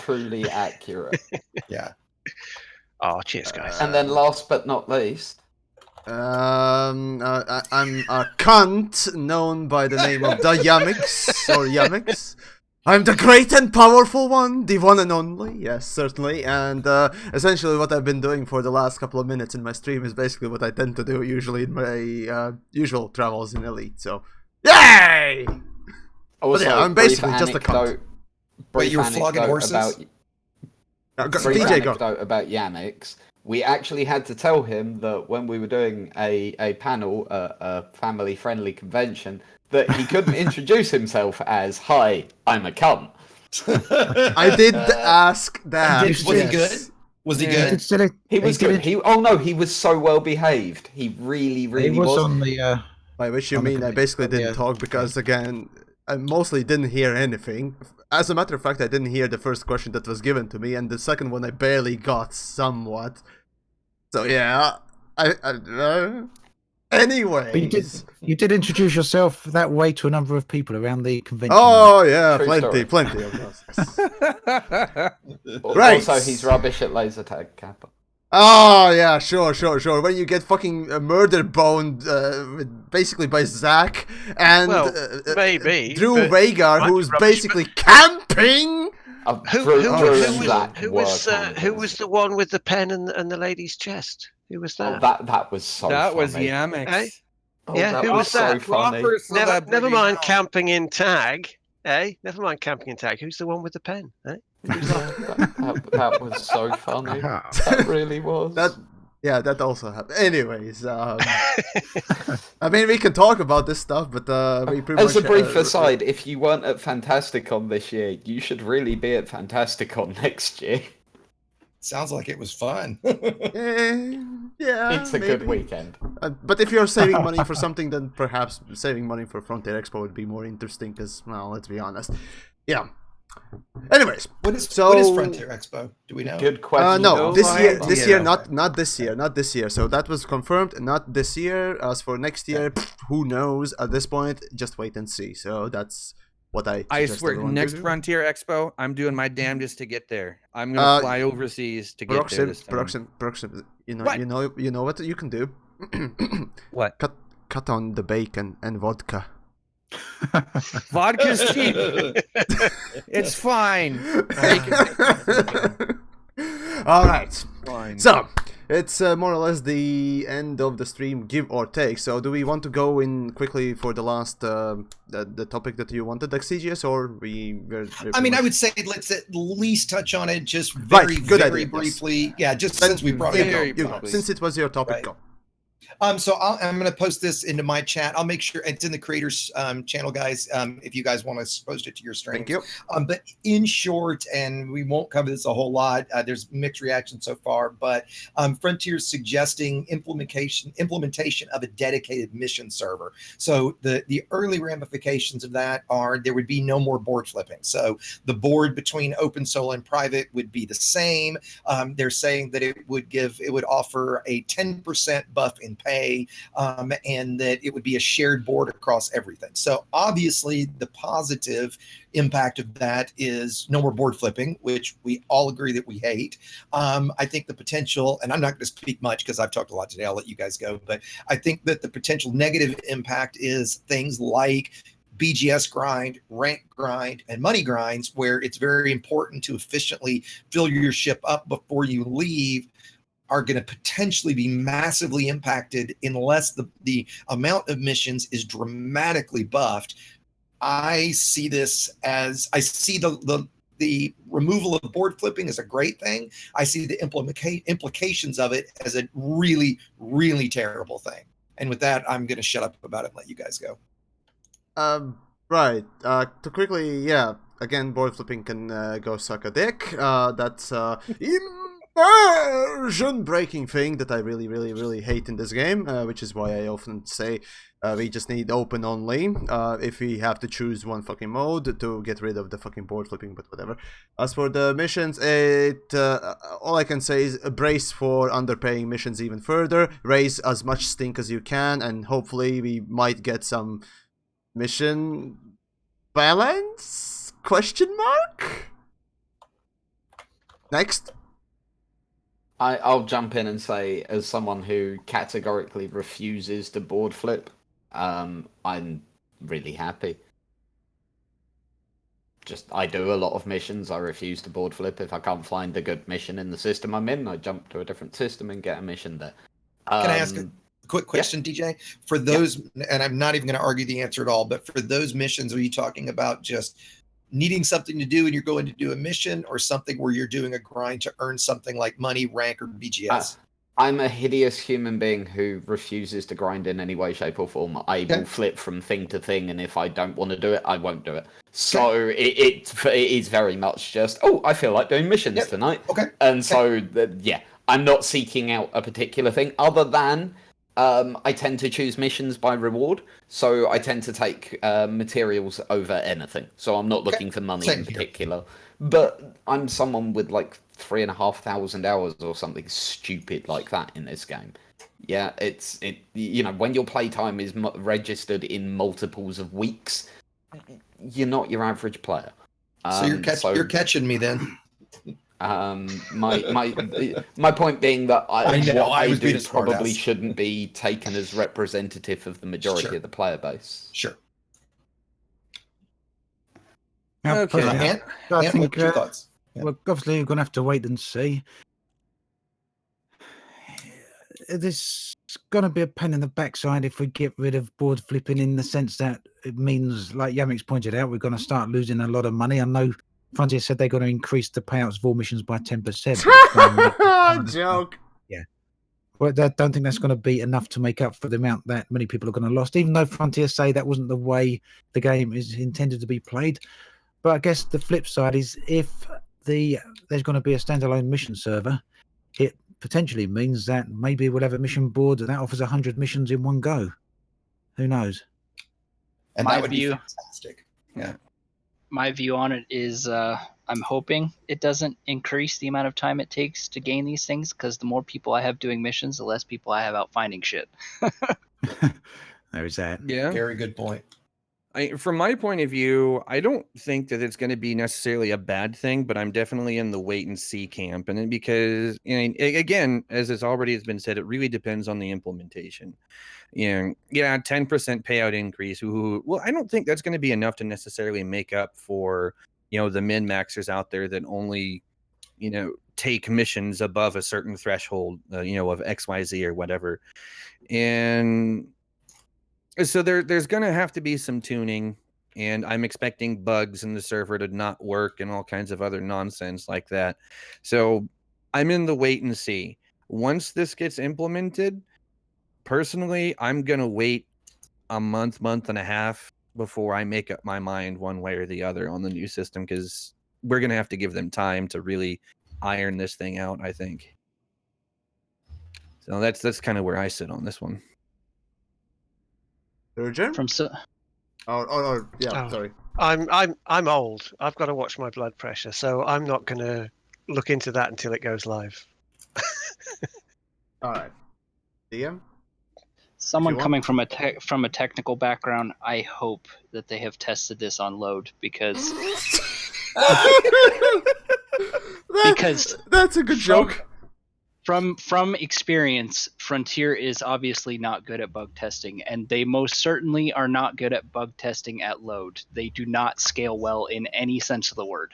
Truly accurate. Yeah. Oh, cheers, guys. And then last but not least, I'm a cunt known by the name of TheYamiks or Yamiks. I'm the great and powerful one, the one and only, yes, certainly, and essentially what I've been doing for the last couple of minutes in my stream is basically what I tend to do usually in my usual travels in Elite, so yay! also, yeah, I'm brief basically just a cunt. anecdote- Wait, you were brief flogging anecdote horses? Brief DJ, go. anecdote about TheYamiks. We actually had to tell him that when we were doing a panel, a family-friendly convention, that he couldn't introduce himself as, "Hi, I'm a cunt." I did ask that. Was he good? Was he good? He was good. He was so well behaved. He really He was was. on the. By which you on the mean I committee, basically on the, didn't talk because, again, I mostly didn't hear anything. As a matter of fact, I didn't hear the first question that was given to me, and the second one I barely got somewhat. So yeah, anyway. But you did introduce yourself that way to a number of people around the convention. Oh yeah, True story. plenty of us. Right. Also, he's rubbish at laser tag, Kappa. Oh yeah, sure. When you get fucking murder boned, basically by Zach and maybe Drew but Rhaegar, I'm who's rubbish, basically camping. Who was the one with the pen and the lady's chest? Who was that? Oh, that was so. That funny. was TheYamiks. Eh? Oh, Yeah, that who was so that? funny. Never mind camping in tag. Hey, never mind camping and tag. Who's the one with the pen? Eh? That was so funny. That really was. That also happened. Anyways, I mean, we can talk about this stuff, but we pretty As much, a brief aside, if you weren't at Fantasticon this year, you should really be at Fantasticon next year. Sounds like it was fun. Yeah, It's a good weekend. But if you're saving money for something, then perhaps saving money for Frontier Expo would be more interesting. Because, well, let's be honest. Yeah. Anyways, what is Frontier Expo? Do we know? Good question. No, this year, not this year. So that was confirmed. Not this year. As for next year, who knows? At this point, just wait and see. So that's what I swear, next Frontier Expo, I'm doing my damnedest to get there. I'm gonna fly overseas to get there this time. Paroxsym, you know what you can do. What? Cut on the bacon and vodka. Vodka's cheap. It's fine. All right. Fine. So it's more or less the end of the stream, give or take. So do we want to go in quickly for the last the topic that you wanted, Exigeous, or I mean, I would say let's at least touch on it just very briefly. Yeah, just since we brought it up. Since it was your topic, go. So I'm going to post this into my chat. I'll make sure it's in the creators channel, guys. If you guys want to post it to your stream. Thank you. But in short, and we won't cover this a whole lot. There's mixed reaction so far, but Frontier's suggesting implementation of a dedicated mission server. So the early ramifications of that are there would be no more board flipping. So the board between open, solo, and private would be the same. They're saying that it would offer a 10% buff in pay, and that it would be a shared board across everything. So obviously the positive impact of that is no more board flipping, which we all agree that we hate. I think the potential, and I'm not going to speak much because I've talked a lot today, I'll let you guys go, but I think that the potential negative impact is things like BGS grind, rank grind, and money grinds, where it's very important to efficiently fill your ship up before you leave, are going to potentially be massively impacted unless the amount of missions is dramatically buffed. I see this as, I see the removal of board flipping as a great thing. I see the implications of it as a really, really terrible thing. And with that, I'm going to shut up about it and let you guys go. Right. To quickly, again, board flipping can go suck a dick. That's immersion breaking thing that I really, really, really hate in this game, which is why I often say we just need open only if we have to choose one fucking mode to get rid of the fucking board flipping, but whatever. As for the missions, all I can say is brace for underpaying missions even further, raise as much stink as you can, and hopefully we might get some mission balance? Question mark? Next. I'll jump in and say, as someone who categorically refuses to board flip, I'm really happy. I do a lot of missions. I refuse to board flip. If I can't find a good mission in the system I'm in, I jump to a different system and get a mission there. Can I ask a quick question, DJ? For those, and I'm not even going to argue the answer at all, but for those missions, are you talking about just needing something to do and you're going to do a mission, or something where you're doing a grind to earn something like money, rank, or BGS? I'm a hideous human being who refuses to grind in any way, shape, or form. I will flip from thing to thing, and if I don't want to do it, I won't do it. So it is very much just, I feel like doing missions tonight. And so, I'm not seeking out a particular thing, other than I tend to choose missions by reward, so I tend to take materials over anything. So I'm not looking for money in particular. But I'm someone with like 3,500 hours or something stupid like that in this game. Yeah, when your playtime is registered in multiples of weeks, you're not your average player. So you're catching me then. My point being that I do probably shouldn't be taken as representative of the majority of the player base. Sure. Okay. I think your thoughts? Well, obviously, you're going to have to wait and see. there's going to be a pain in the backside if we get rid of board flipping, in the sense that it means, like YamiKs pointed out, we're going to start losing a lot of money. I know Frontier said they're going to increase the payouts of all missions by 10%. Joke. Yeah. Well, I don't think that's going to be enough to make up for the amount that many people are going to lost, even though Frontier say that wasn't the way the game is intended to be played. But I guess the flip side is, if there's going to be a standalone mission server, it potentially means that maybe we'll have a mission board that offers 100 missions in one go. Who knows? And that would be fantastic. Yeah. My view on it is I'm hoping it doesn't increase the amount of time it takes to gain these things, because the more people I have doing missions, the less people I have out finding shit. There's that. Yeah. Very good point. From my point of view, I don't think that it's going to be necessarily a bad thing, but I'm definitely in the wait and see camp. And because, again, as has already been said, it really depends on the implementation. Yeah, 10% payout increase. Well, I don't think that's going to be enough to necessarily make up for, the min-maxers out there that only, take missions above a certain threshold, of XYZ or whatever. And so there's going to have to be some tuning, and I'm expecting bugs in the server to not work and all kinds of other nonsense like that. So I'm in the wait and see. Once this gets implemented, personally, I'm going to wait a month and a half before I make up my mind one way or the other on the new system, because we're going to have to give them time to really iron this thing out, I think. So that's kind of where I sit on this one. Sorry. I'm old. I've got to watch my blood pressure, so I'm not going to look into that until it goes live. All right. DM? Someone coming from a technical background, I hope that they have tested this on load, because that's a good joke. From experience, Frontier is obviously not good at bug testing, and they most certainly are not good at bug testing at load. They do not scale well in any sense of the word.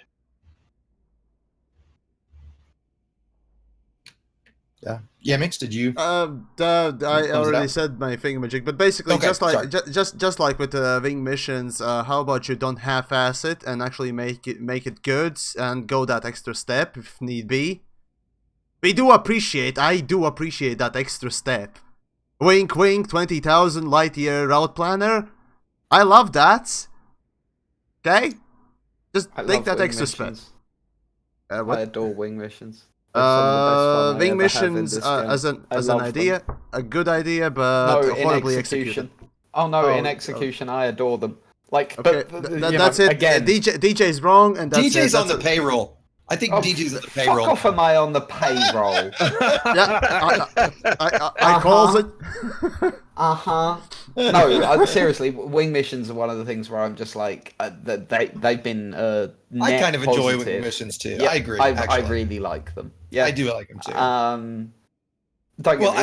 Yeah. YamiKs, did you? I already said my thingamajig, but basically, Okay, just like with the wing missions, how about you don't half-ass it and actually make it good and go that extra step if need be. I do appreciate that extra step. Wink, wink, 20,000 light-year route planner. I love that. Okay? Just take that extra step. I adore wing missions. Wing missions as an idea, a good idea, but horribly executed. Oh no, in execution, I adore them. Like, okay, that's it. Again, DJ's wrong, and that's DJ's on the payroll. I think DJ's on the payroll. Fuck off, am I on the payroll? I calls it. No, seriously, wing missions are one of the things where I'm just like, they've been I kind of enjoy wing missions too. Yeah, I agree. I really like them. Yeah, I do like them too. I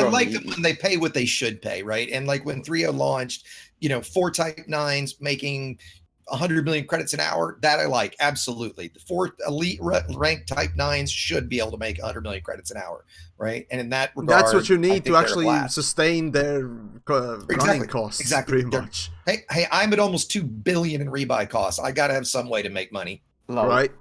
like them when they pay what they should pay, right? And like when 3.0 launched, 4 Type 9s making 100 million credits an hour, that I like, absolutely. The 4 elite ranked Type 9s should be able to make 100 million credits an hour, right? And in that regard, that's what you need to actually sustain their running costs. Exactly, pretty much. Hey, I'm at almost 2 billion in rebuy costs. I got to have some way to make money, right?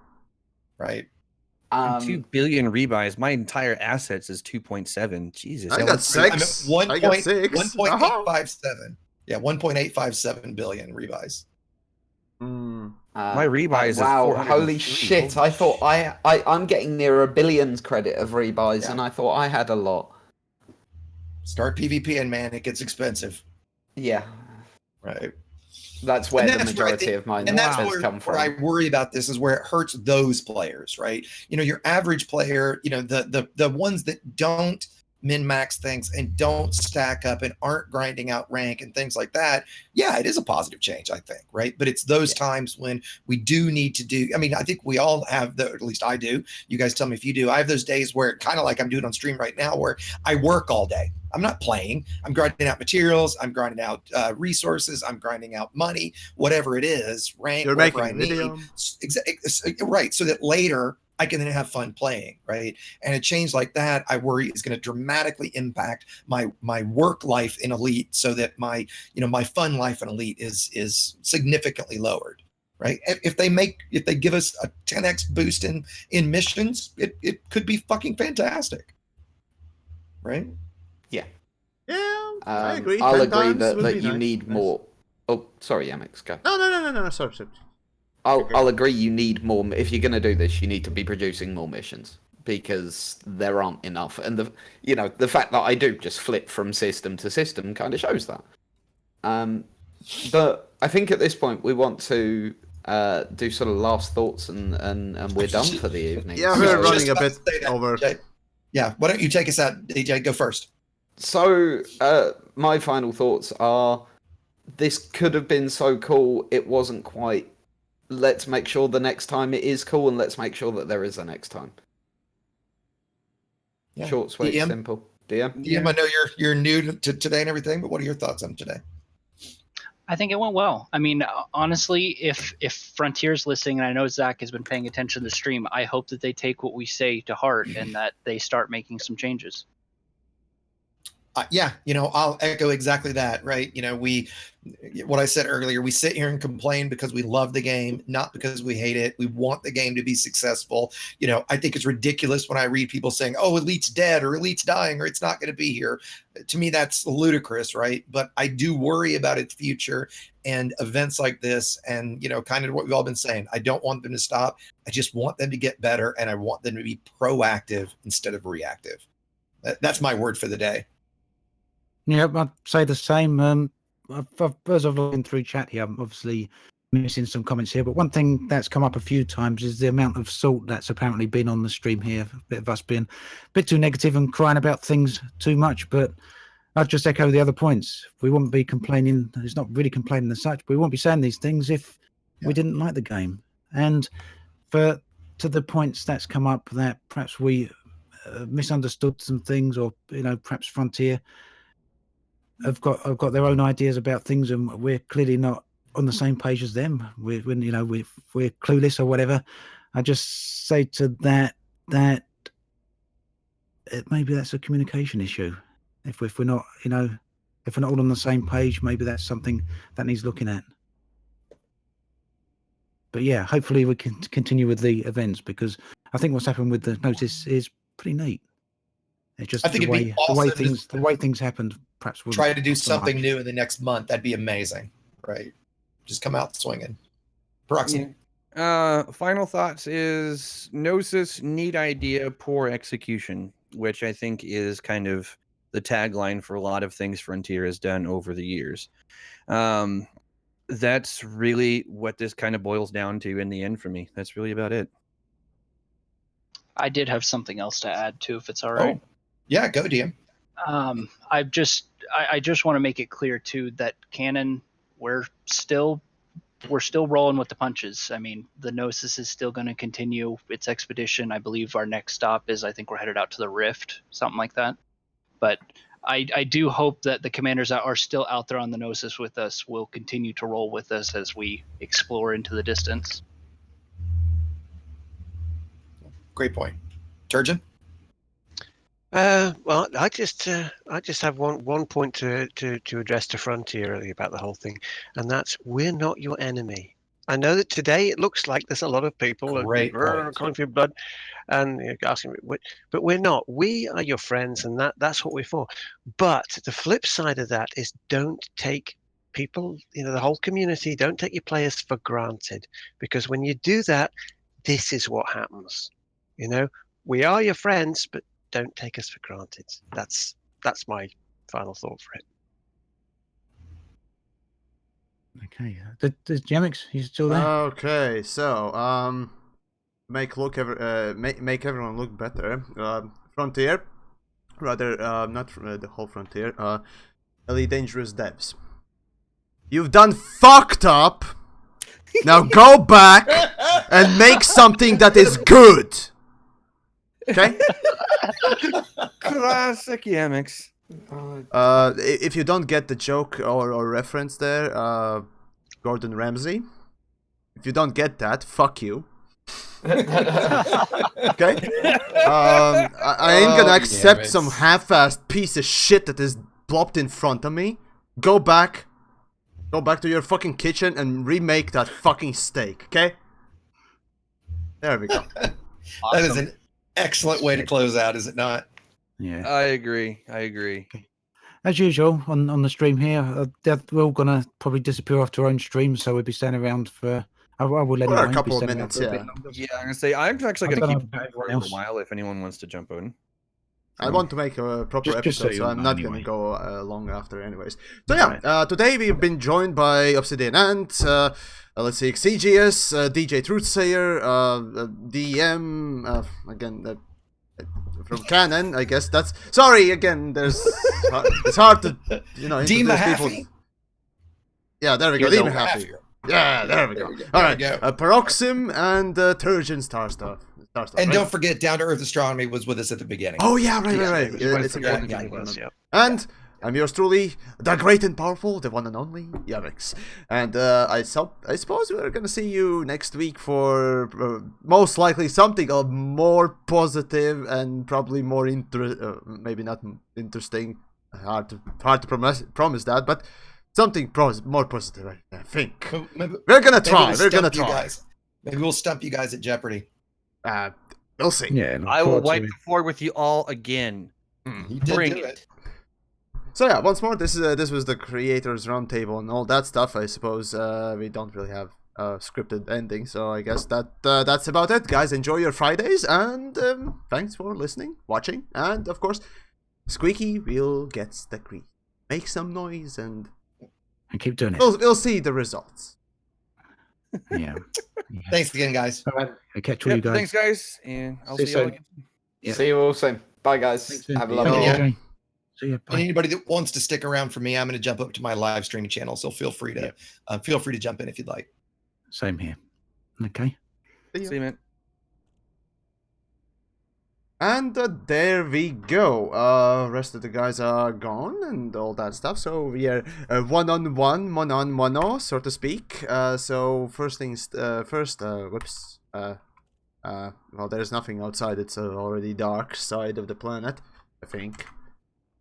2 billion rebuys. My entire assets is 2.7. Jesus, I got 6. I got 6. 1.857. Yeah, 1.857 billion rebuys. My rebuys is wow, holy shit. I thought I'm getting near a billions credit of rebuys, and I thought I had a lot. Start PvP and man, it gets expensive. Yeah. Right. That's where the majority of mine has come from. Where I worry about this is where it hurts those players, right? Your average player, the ones that don't min-max things and don't stack up and aren't grinding out rank and things like that. Yeah, it is a positive change, I think, right? But it's those times when we do need to do, I think we all have at least I do. You guys tell me if you do. I have those days where, kind of like I'm doing on stream right now, where I work all day. I'm not playing. I'm grinding out materials. I'm grinding out resources. I'm grinding out money, whatever it is, rank, You're whatever making I need. Right. So that later I can then have fun playing, right? And a change like that, I worry, is going to dramatically impact my work life in Elite, so that my fun life in Elite is significantly lowered, right? If they give us a 10x boost in missions, it could be fucking fantastic, right? Yeah. Yeah, I agree. I'll 10 agree times that, would that be you nice. need more. Oh, sorry, Yamiks, go. No. Sorry. I'll agree you need more. If you're going to do this, you need to be producing more missions, because there aren't enough. And the fact that I do just flip from system to system kind of shows that. But I think at this point we want to do sort of last thoughts, and we're done for the evening. Yeah, we're running a bit over. DJ. Yeah, why don't you take us out, DJ? Go first. So, my final thoughts are, this could have been so cool, it wasn't quite. Let's make sure the next time it is cool, and let's make sure that there is a next time. Yeah. Short, sweet, simple. DM? DM, I know you're new to today and everything, but what are your thoughts on today? I think it went well. I mean, honestly, if Frontier's listening, and I know Zach has been paying attention to the stream, I hope that they take what we say to heart and that they start making some changes. Yeah, I'll echo exactly that, right? What I said earlier, we sit here and complain because we love the game, not because we hate it. We want the game to be successful. I think it's ridiculous when I read people saying, oh, Elite's dead, or Elite's dying, or it's not going to be here. To me, that's ludicrous, right? But I do worry about its future and events like this, and, kind of what we've all been saying. I don't want them to stop. I just want them to get better, and I want them to be proactive instead of reactive. That's my word for the day. Yeah, I'd say the same. As I've been through chat here, I'm obviously missing some comments here, but one thing that's come up a few times is the amount of salt that's apparently been on the stream here. A bit of us being a bit too negative and crying about things too much, but I'd just echo the other points. We wouldn't be complaining. It's not really complaining as such, but we wouldn't be saying these things if we didn't like the game. And to the points that's come up, that perhaps we misunderstood some things, or perhaps Frontier have got their own ideas about things, and we're clearly not on the same page as them. We're clueless or whatever. I just say to that maybe that's a communication issue. If we're not if we're not all on the same page, maybe that's something that needs looking at. But yeah, hopefully we can continue with the events, because I think what's happened with the notice is pretty neat. It's just I think the way things happened. Perhaps we'll try to do something new in the next month. That'd be amazing, right? Just come out swinging. Paroxsym. Final thoughts is Gnosis, neat idea, poor execution, which I think is kind of the tagline for a lot of things Frontier has done over the years. That's really what this kind of boils down to in the end for me. That's really about it. I did have something else to add too, if it's all right. Oh, yeah, go DM. I just want to make it clear too that canon, we're still rolling with the punches. I mean, the Gnosis is still going to continue its expedition. I believe our next stop is, I think we're headed out to the Rift, something like that. But I do hope that the commanders that are still out there on the Gnosis with us will continue to roll with us as we explore into the distance. Great point. Turgeon? Well, I just have one point to address to Frontier really about the whole thing, and that's, we're not your enemy. I know that today it looks like there's a lot of people calling for your blood and asking, but we're not. We are your friends, and that's what we're for. But the flip side of that is, don't take people, the whole community, don't take your players for granted, because when you do that, this is what happens. We are your friends, but don't take us for granted. That's my final thought for it. Okay, there's TheYamiks. He's still there. Okay, so make everyone look better. Frontier, rather not the whole Frontier. Elite Dangerous devs. You've done fucked up. Now go back and make something that is good. Okay. Classic Yamiks. If you don't get the joke or reference there, Gordon Ramsay. If you don't get that, fuck you. Okay. I ain't gonna accept some half-assed piece of shit that is plopped in front of me. Go back to your fucking kitchen and remake that fucking steak, okay? There we go. That is an excellent way to close out, is it not? Yeah. I agree. As usual on the stream here, we're all gonna probably disappear off to our own streams, so we'll be standing around for. I will anyway. A couple of minutes, yeah. Yeah, I'm gonna say I'm actually gonna keep it for a little while if anyone wants to jump in. I want to make a proper episode, so I'm not gonna go long after, anyways. So yeah, today we've been joined by Obsidian Ant, let's see, Exigeous, DJ Truthsayer, DM, again. From Canon, I guess that's. Sorry, again. It's hard to, introduce people. Yeah, there we go. Demon Happy. Yeah, there we go. All right, Paroxsym and Turgeon Starstar. And don't forget, Down to Earth Astronomy was with us at the beginning. Oh yeah, right. It's important. And I'm yours truly, the great and powerful, the one and only TheYamiks. And I suppose we're gonna see you next week for most likely something more positive and probably more maybe not interesting. Hard to promise that, but something more positive. I think we're gonna try. Maybe we'll stump you guys at Jeopardy. We'll see. Yeah, I will wipe the floor with you all again. You did Bring do it. So yeah, once more, this was the creators roundtable and all that stuff. I suppose we don't really have a scripted ending, so I guess that's about it, guys. Enjoy your Fridays, and thanks for listening, watching, and of course, Squeaky will get the creep. Make some noise and keep doing it. We'll see the results. Yeah. Thanks again, guys. All right. I'll catch you guys. Thanks, guys, and I'll see you all again. Yeah. See you all soon. Bye, guys. Have a lovely day. See you. And anybody that wants to stick around for me, I'm going to jump up to my live streaming channel. So feel free to jump in if you'd like. Same here. Okay. See you, man. And there we go. Rest of the guys are gone and all that stuff. So we are one-on-one, mono, so to speak. So first things first. Whoops. Well, there's nothing outside. It's already dark side of the planet, I think.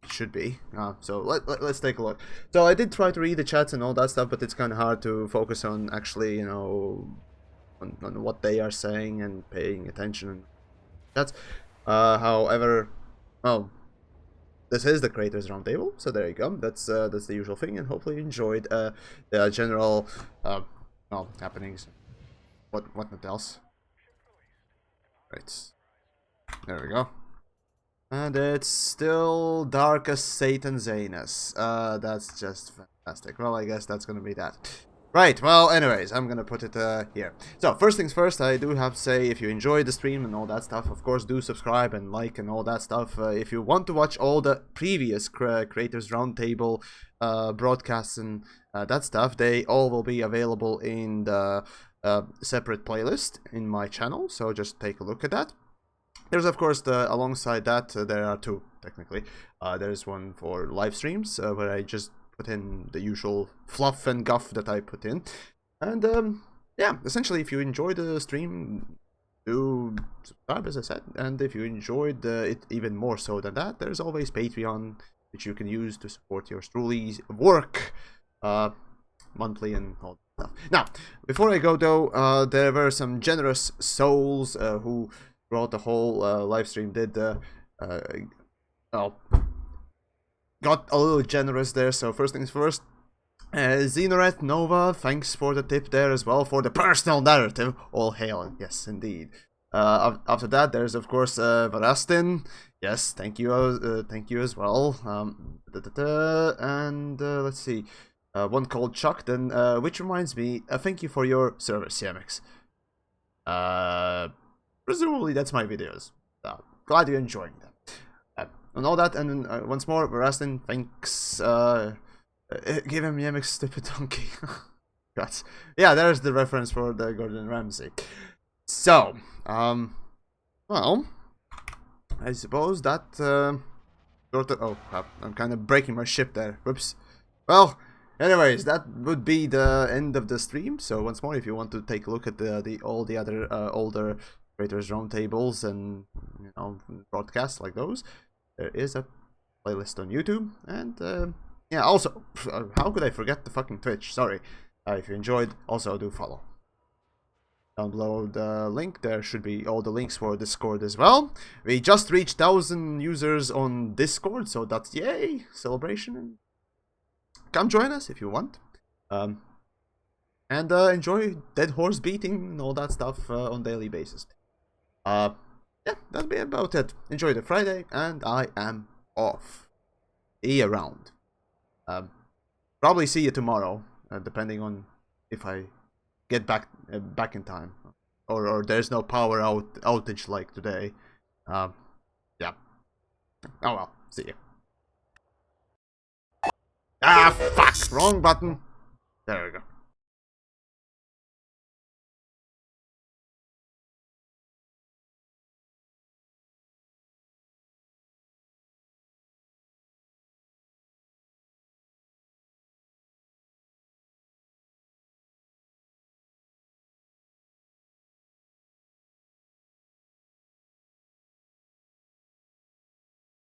Should be. So let's take a look. So I did try to read the chats and all that stuff, but it's kind of hard to focus on actually, on what they are saying and paying attention. That's however, this is the creators roundtable, so there you go. That's the usual thing, and hopefully you enjoyed the general happenings. What not else? Right. There we go. And it's still dark as Satan's anus. That's just fantastic. Well, I guess that's gonna be that. Right, well, anyways, I'm gonna put it here. So, first things first, I do have to say, if you enjoyed the stream and all that stuff, of course, do subscribe and like and all that stuff. If you want to watch all the previous Creators Roundtable broadcasts and that stuff, they all will be available in the separate playlist in my channel, so just take a look at that. There's, of course, alongside that, there are two, technically. There's one for live streams, where I just put in the usual fluff and guff that I put in. And, yeah, essentially, if you enjoyed the stream, do subscribe, as I said. And if you enjoyed it even more so than that, there's always Patreon, which you can use to support your truly's work, monthly and all that stuff. Now, before I go, though, there were some generous souls who throughout the whole live stream did got a little generous there. So first things first, Xenoret Nova, thanks for the tip there as well for the personal narrative. All hail, yes indeed. After that, there's of course Varastin. Yes, thank you as well. And let's see, one called Chuck. Then which reminds me, thank you for your service, TheYamiks. Presumably that's my videos. Glad you're enjoying them. And all that, and once more, Rastin, thanks. Give him TheYamiks stupid donkey. God. Yeah, there's the reference for the Gordon Ramsay. So, well, I suppose that oh crap, I'm kind of breaking my ship there. Whoops. Well, Anyways, that would be the end of the stream. So once more, if you want to take a look at all the other older creators roundtables and broadcasts like those, there is a playlist on YouTube. And yeah, also, how could I forget the fucking Twitch? Sorry. If you enjoyed, also do follow. Down below the link, there should be all the links for Discord as well. We just reached 1,000 users on Discord, so that's yay! Celebration. Come join us if you want. And enjoy Dead Horse beating and all that stuff on daily basis. Yeah, that'll be about it. Enjoy the Friday, and I am off. See you around. Probably see you tomorrow, depending on if I get back in time, or there's no power outage like today. Yeah. Oh well. See you. Ah, fuck! Wrong button. There we go.